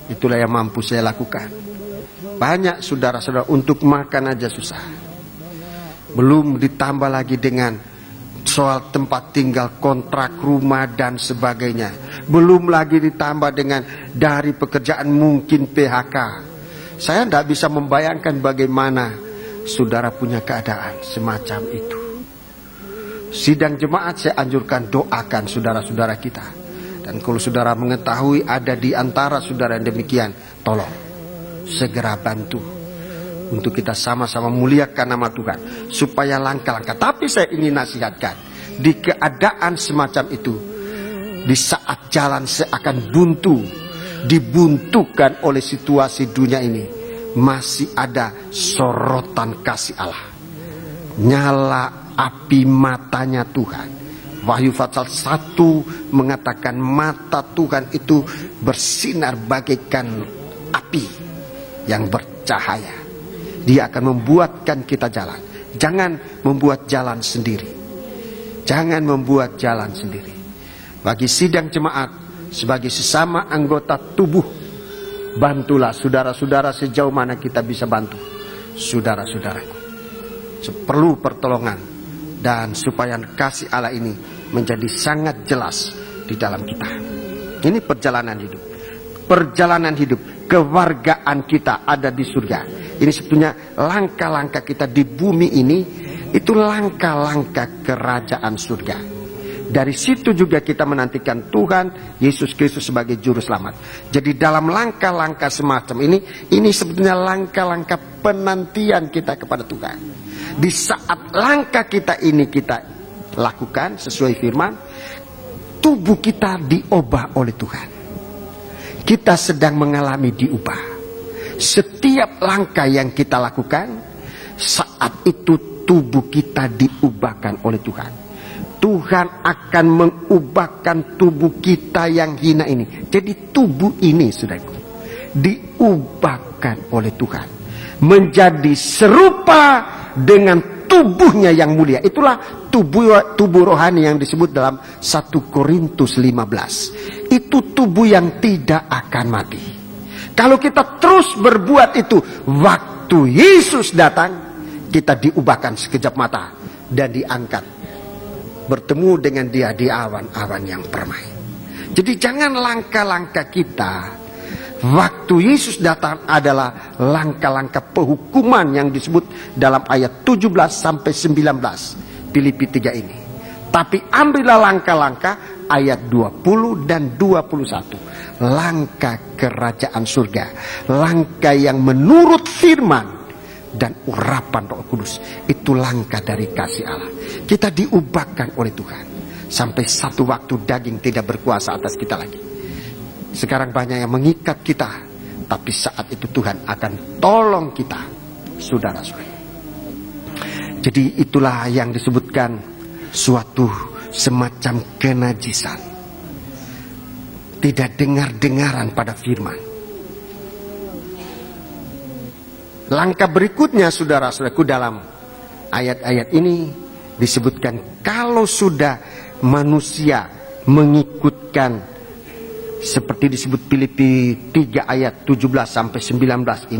A: Itulah yang mampu saya lakukan. Banyak saudara-saudara untuk makan aja susah. Belum ditambah lagi dengan soal tempat tinggal, kontrak rumah dan sebagainya. Belum lagi ditambah dengan dari pekerjaan mungkin PHK. Saya tidak bisa membayangkan bagaimana saudara punya keadaan semacam itu. Sidang jemaat saya anjurkan doakan saudara-saudara kita. Dan kalau saudara mengetahui ada di antara saudara yang demikian, tolong segera bantu untuk kita sama-sama muliakan nama Tuhan, supaya langkah-langkah. Tapi saya ingin nasihatkan, di keadaan semacam itu, di saat jalan seakan buntu, dibuntukan oleh situasi dunia ini, masih ada sorotan kasih Allah. Nyala api matanya Tuhan. Wahyu pasal 1 mengatakan mata Tuhan itu bersinar bagaikan api yang bercahaya. Dia akan membuatkan kita jalan. Jangan membuat jalan sendiri. Jangan membuat jalan sendiri. Bagi sidang jemaat, sebagai sesama anggota tubuh, bantulah saudara-saudara sejauh mana kita bisa bantu saudara-saudaraku. Perlu pertolongan, dan supaya kasih Allah ini menjadi sangat jelas di dalam kita. Ini perjalanan hidup. Perjalanan hidup, kewargaan kita ada di surga. Ini sebetulnya langkah-langkah kita di bumi ini, itu langkah-langkah kerajaan surga. Dari situ juga kita menantikan Tuhan Yesus Kristus sebagai juru selamat. Jadi dalam langkah-langkah semacam ini sebetulnya langkah-langkah penantian kita kepada Tuhan. Di saat langkah kita ini kita lakukan sesuai firman, tubuh kita diubah oleh Tuhan. Kita sedang mengalami diubah. Setiap langkah yang kita lakukan, saat itu tubuh kita diubahkan oleh Tuhan. Tuhan akan mengubahkan tubuh kita yang hina ini. Jadi tubuh ini, saudaraku, diubahkan oleh Tuhan menjadi serupa dengan tubuhnya yang mulia. Itulah tubuh rohani yang disebut dalam 1 Korintus 15. Itu tubuh yang tidak akan mati. Kalau kita terus berbuat itu, waktu Yesus datang, kita diubahkan sekejap mata dan diangkat, bertemu dengan Dia di awan-awan yang permai. Jadi jangan langkah-langkah kita waktu Yesus datang adalah langkah-langkah penghukuman yang disebut dalam ayat 17 sampai 19 Filipi 3 ini. Tapi ambillah langkah-langkah ayat 20 dan 21. Langkah kerajaan surga, langkah yang menurut firman dan urapan Roh Kudus. Itu langkah dari kasih Allah. Kita diubahkan oleh Tuhan sampai satu waktu daging tidak berkuasa atas kita lagi. Sekarang banyak yang mengikat kita, tapi saat itu Tuhan akan tolong kita, saudara-saudara. Jadi itulah yang disebutkan suatu semacam kenajisan. Tidak dengar-dengaran pada firman. Langkah berikutnya, saudara-saudaraku, dalam ayat-ayat ini disebutkan kalau sudah manusia mengikutkan seperti disebut Filipi 3 ayat 17-19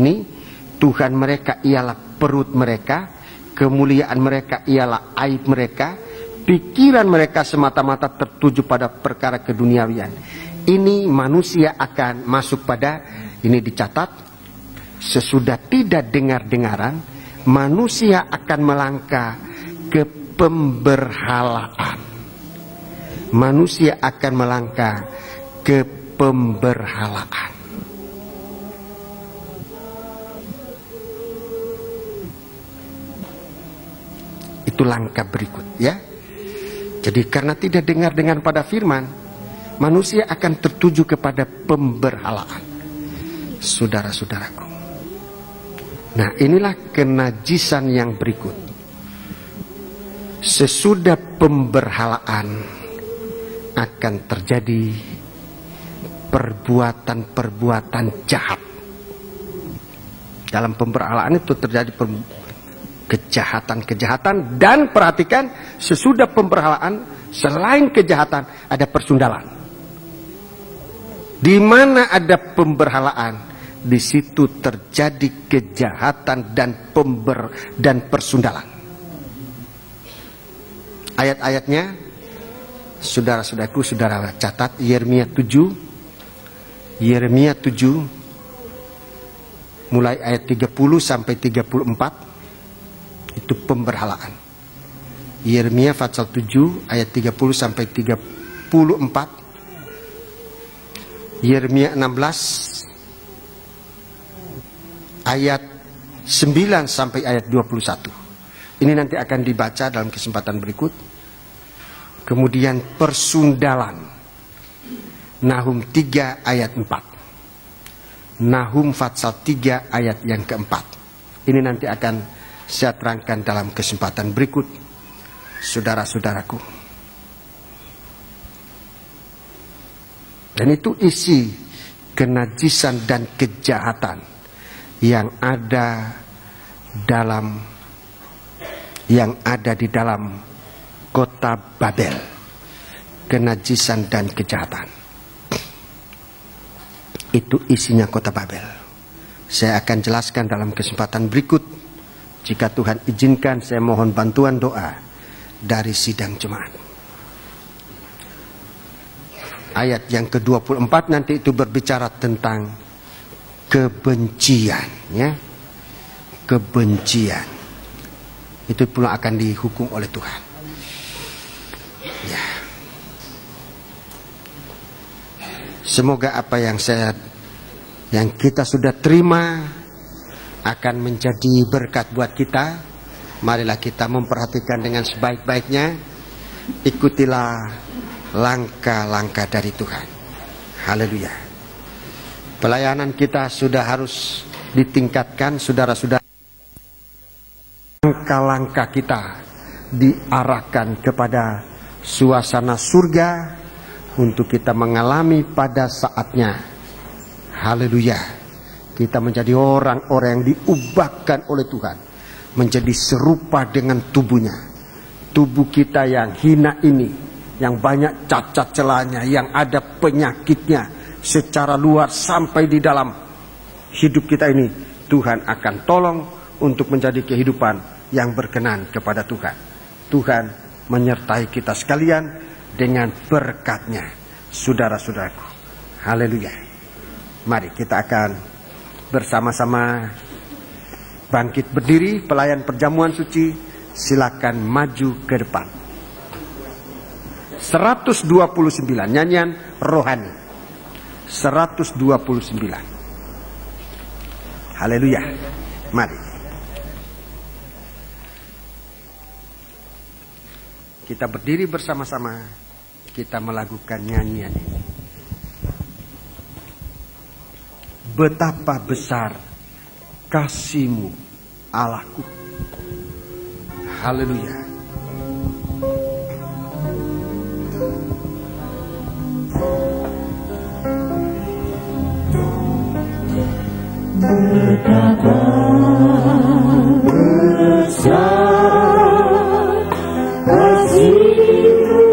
A: ini, Tuhan mereka ialah perut mereka, kemuliaan mereka ialah aib mereka, pikiran mereka semata-mata tertuju pada perkara keduniawian. Ini manusia akan masuk pada, ini dicatat, sesudah tidak dengar-dengaran, manusia akan melangkah ke pemberhalaan. Manusia akan melangkah ke pemberhalaan. Itu langkah berikut, ya. Jadi karena tidak dengar-dengar pada firman, manusia akan tertuju kepada pemberhalaan. Saudara-saudaraku. Nah, inilah kenajisan yang berikut. Sesudah pemberhalaan akan terjadi perbuatan-perbuatan jahat. Dalam pemberhalaan itu terjadi kejahatan-kejahatan, dan perhatikan, sesudah pemberhalaan selain kejahatan ada persundalan. Di mana ada pemberhalaan, di situ terjadi kejahatan dan persundalan. Ayat-ayatnya saudara-saudaraku, saudara catat, Yeremia 7 mulai ayat 30 sampai 34. Itu pemberhalaan. Yeremia pasal 7 ayat 30 sampai 34. Yeremia 16 ayat 9 sampai ayat 21. Ini nanti akan dibaca dalam kesempatan berikut. Kemudian persundalan, Nahum 3 ayat 4. Nahum pasal 3 ayat yang keempat. Ini nanti akan saya terangkan dalam kesempatan berikut, saudara-saudaraku. Dan itu isi kenajisan dan kejahatan yang ada di dalam kota Babel. Kenajisan dan kejahatan. Itu isinya kota Babel. Saya akan jelaskan dalam kesempatan berikut. Jika Tuhan izinkan, saya mohon bantuan doa dari sidang jemaat. Ayat yang ke-24 nanti itu berbicara tentang kebencian, ya. Kebencian. Itu pula akan dihukum oleh Tuhan. Ya. Semoga apa yang kita sudah terima akan menjadi berkat buat kita. Marilah kita memperhatikan dengan sebaik-baiknya. Ikutilah langkah-langkah dari Tuhan. Haleluya. Pelayanan kita sudah harus ditingkatkan, saudara-saudara. Langkah-langkah kita diarahkan kepada suasana surga untuk kita mengalami pada saatnya. Haleluya. Kita menjadi orang-orang yang diubahkan oleh Tuhan, menjadi serupa dengan tubuhnya. Tubuh kita yang hina ini, yang banyak cacat celahnya, yang ada penyakitnya secara luar sampai di dalam hidup kita ini, Tuhan akan tolong untuk menjadi kehidupan yang berkenan kepada Tuhan. Tuhan menyertai kita sekalian dengan berkat-Nya, saudara-saudaraku. Haleluya. Mari kita akan bersama-sama bangkit berdiri. Pelayan perjamuan suci, silakan maju ke depan. 129 nyanyian rohani. 129. Haleluya. Mari kita berdiri bersama-sama, kita melakukan nyanyian ini. Betapa besar kasih-Mu, Allahku. Haleluya.
C: Betapa besar kasih-Mu,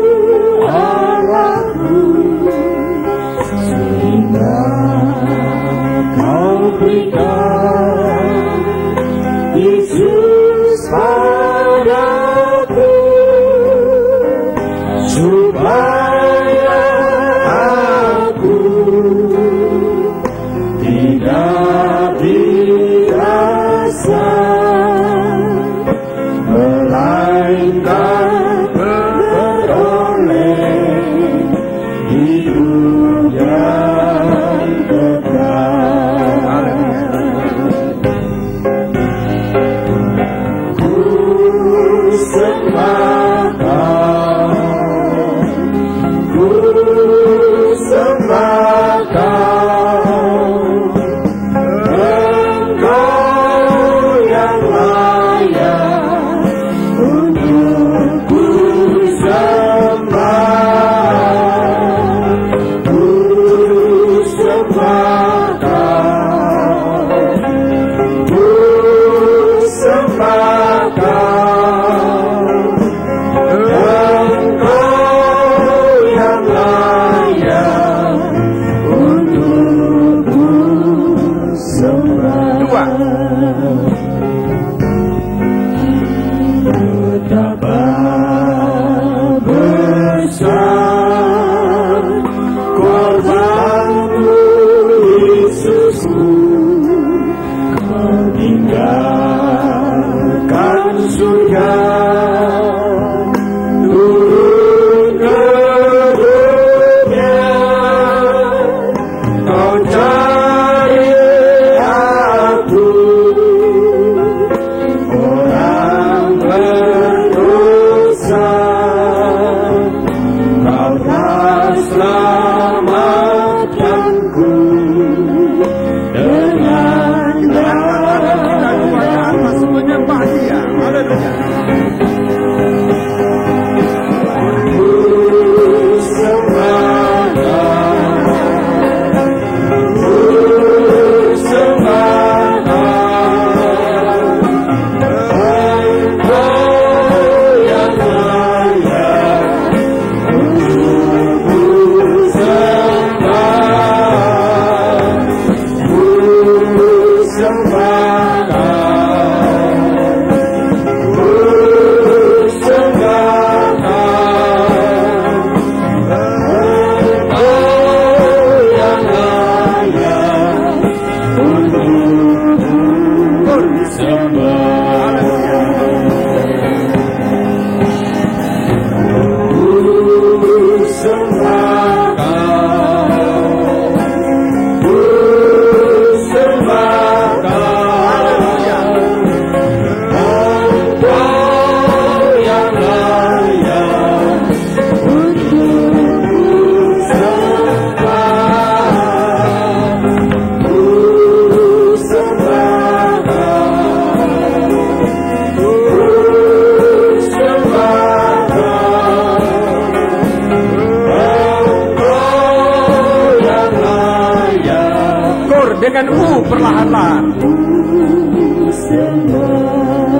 A: Dengan U perlahan-lahan.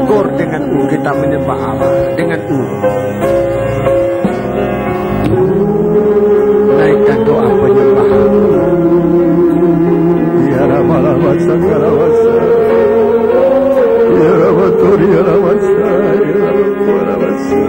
A: Kor dengan U kita menyembah Allah dengan U. Naikkan doa penyembahan. Ya Ramalawasa Kalawasa. Ya Ramatori Ya Rawasa. Ya Ramalawasa.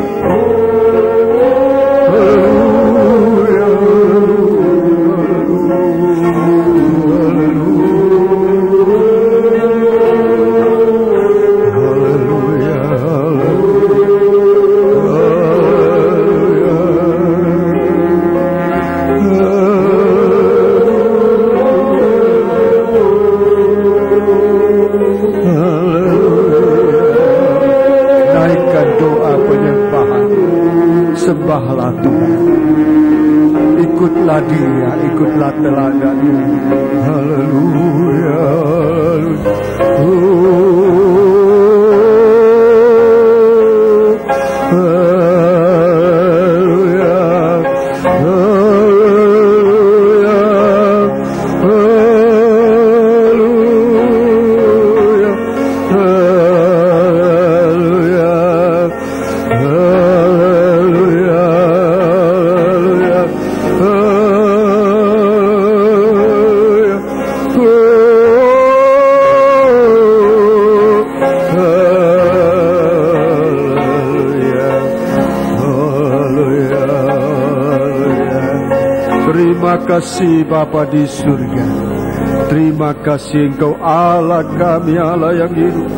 A: Sembahlah Tuhan, ikutlah Dia, ikutlah teladannya. Haleluya, Terima kasih Bapa di surga. Terima kasih Engkau Allah kami, Allah yang hidup,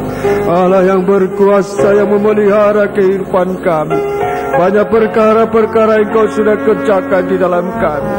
A: Allah yang berkuasa, yang memelihara kehidupan kami. Banyak perkara-perkara Engkau sudah kerjakan di dalam kami.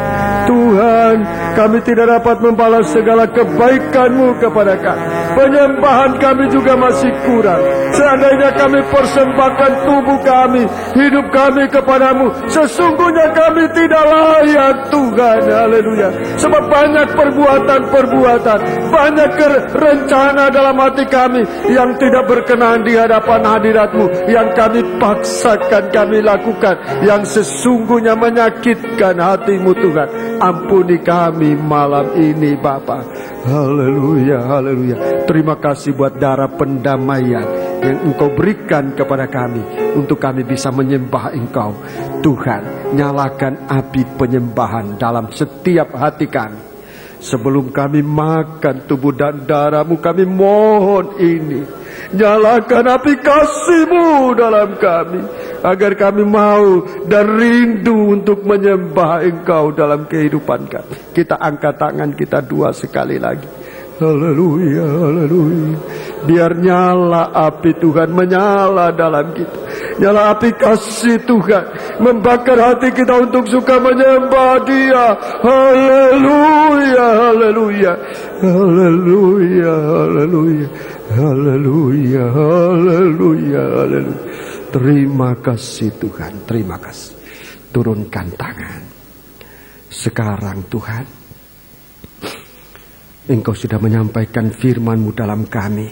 A: Tuhan, kami tidak dapat membalas segala kebaikan-Mu kepada kami. penyembahan kami juga masih kurang. Seandainya kami persembahkan tubuh kami, hidup kami kepadamu, sesungguhnya kami tidak layak Tuhan. Haleluya. Sebab banyak perbuatan-perbuatan, banyak rencana dalam hati kami yang tidak berkenan di hadapan hadirat-Mu, yang kami paksakan kami lakukan, yang sesungguhnya menyakitkan hati-Mu Tuhan. Ampuni kami malam ini Bapa. Haleluya, haleluya. Terima kasih buat darah pendamaian yang Engkau berikan kepada kami, untuk kami bisa menyembah Engkau. Tuhan, nyalakan api penyembahan dalam setiap hati kami. Sebelum kami makan tubuh dan darah-Mu, kami mohon ini, nyalakan api kasih-Mu dalam kami, agar kami mau dan rindu untuk menyembah Engkau dalam kehidupan kami. Kita angkat tangan kita dua sekali lagi. Haleluya, haleluya. Biar nyala api Tuhan menyala dalam kita. Nyala api kasih Tuhan membakar hati kita untuk suka menyembah Dia. Haleluya, haleluya. Haleluya, haleluya. Haleluya, haleluya, haleluya. Terima kasih Tuhan, terima kasih. Turunkan tangan. Sekarang Tuhan, Engkau sudah menyampaikan firman-Mu dalam kami,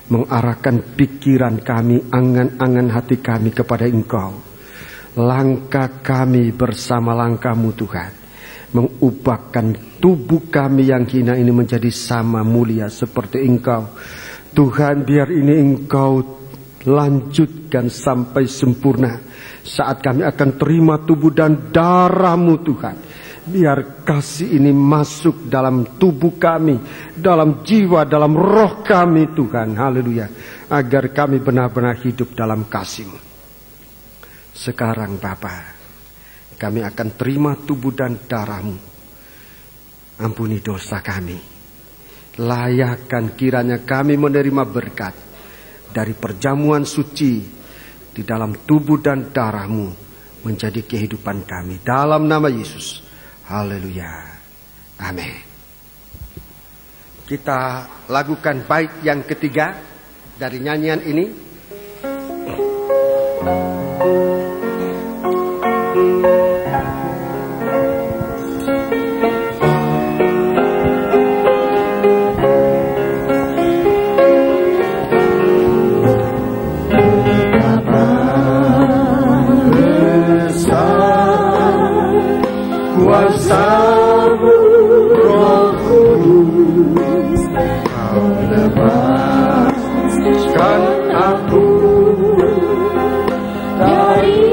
A: mengarahkan pikiran kami, angan-angan hati kami kepada Engkau. Langkah kami bersama langkah-Mu Tuhan, mengubahkan tubuh kami yang hina ini menjadi sama mulia seperti Engkau. Tuhan, biar ini Engkau lanjutkan sampai sempurna. Saat kami akan terima tubuh dan darah-Mu Tuhan, biar kasih ini masuk dalam tubuh kami, dalam jiwa, dalam roh kami Tuhan. Haleluya. Agar kami benar-benar hidup dalam kasih-Mu. Sekarang Bapa, kami akan terima tubuh dan darah-Mu. Ampuni dosa kami. Layakkan kiranya kami menerima berkat dari perjamuan suci di dalam tubuh dan darah-Mu menjadi kehidupan kami. Dalam nama Yesus. Haleluya. Amin. Kita lakukan bait yang ketiga dari nyanyian ini. Kuasa-Mu Roh Kudus, Kau lepaskan aku dari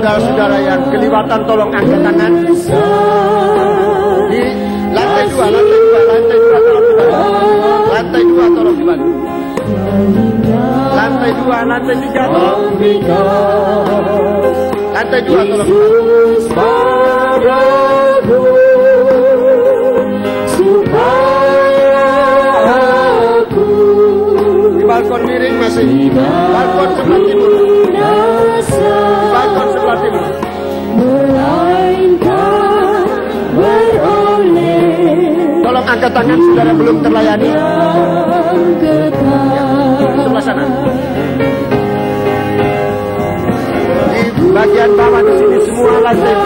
A: Saudara-saudara yang kelibatan tolong angkat tangan. Di lantai 2 tolong dibantu. Lantai 2 tolong dibantu. Lantai 2, lantai 3 tolong. Lantai 2 tolong dibantu. Di balkon miring masih. Balkon sebelah timur. Balkon sebelah timur. Tolong angkat tangan saudara belum terlayani. Sebelah sana. Di bagian bawah di sini semua lantai.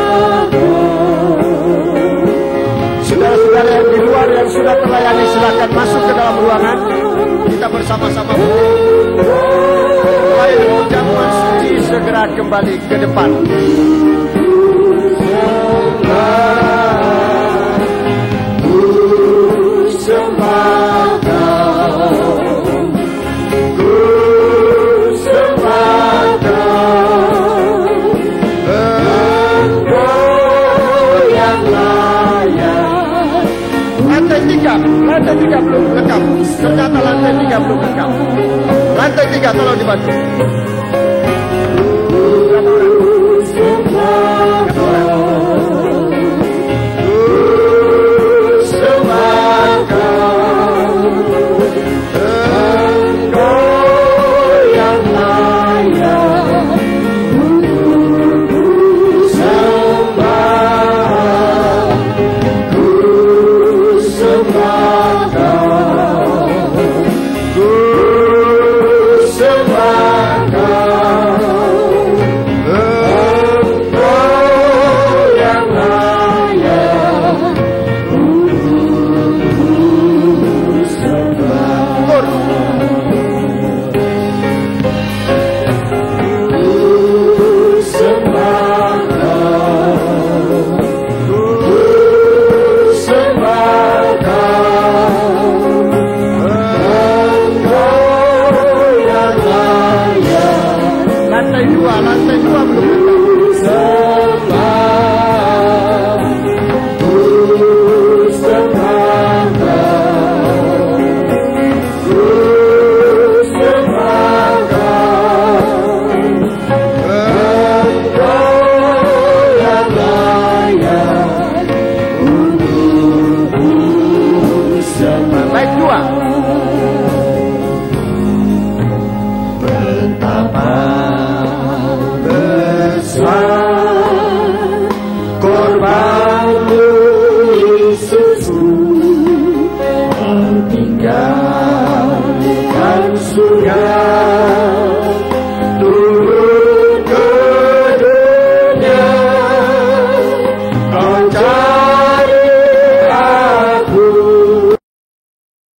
A: Saudara-saudara yang di luar yang sudah terlayani silakan masuk ke dalam ruangan. Kita bersama-sama supaya jamuan suci segera kembali ke depan. Lantai 3 belum lengkap. Ternyata lantai 3 belum lengkap. Lantai 3 tolong dibantu.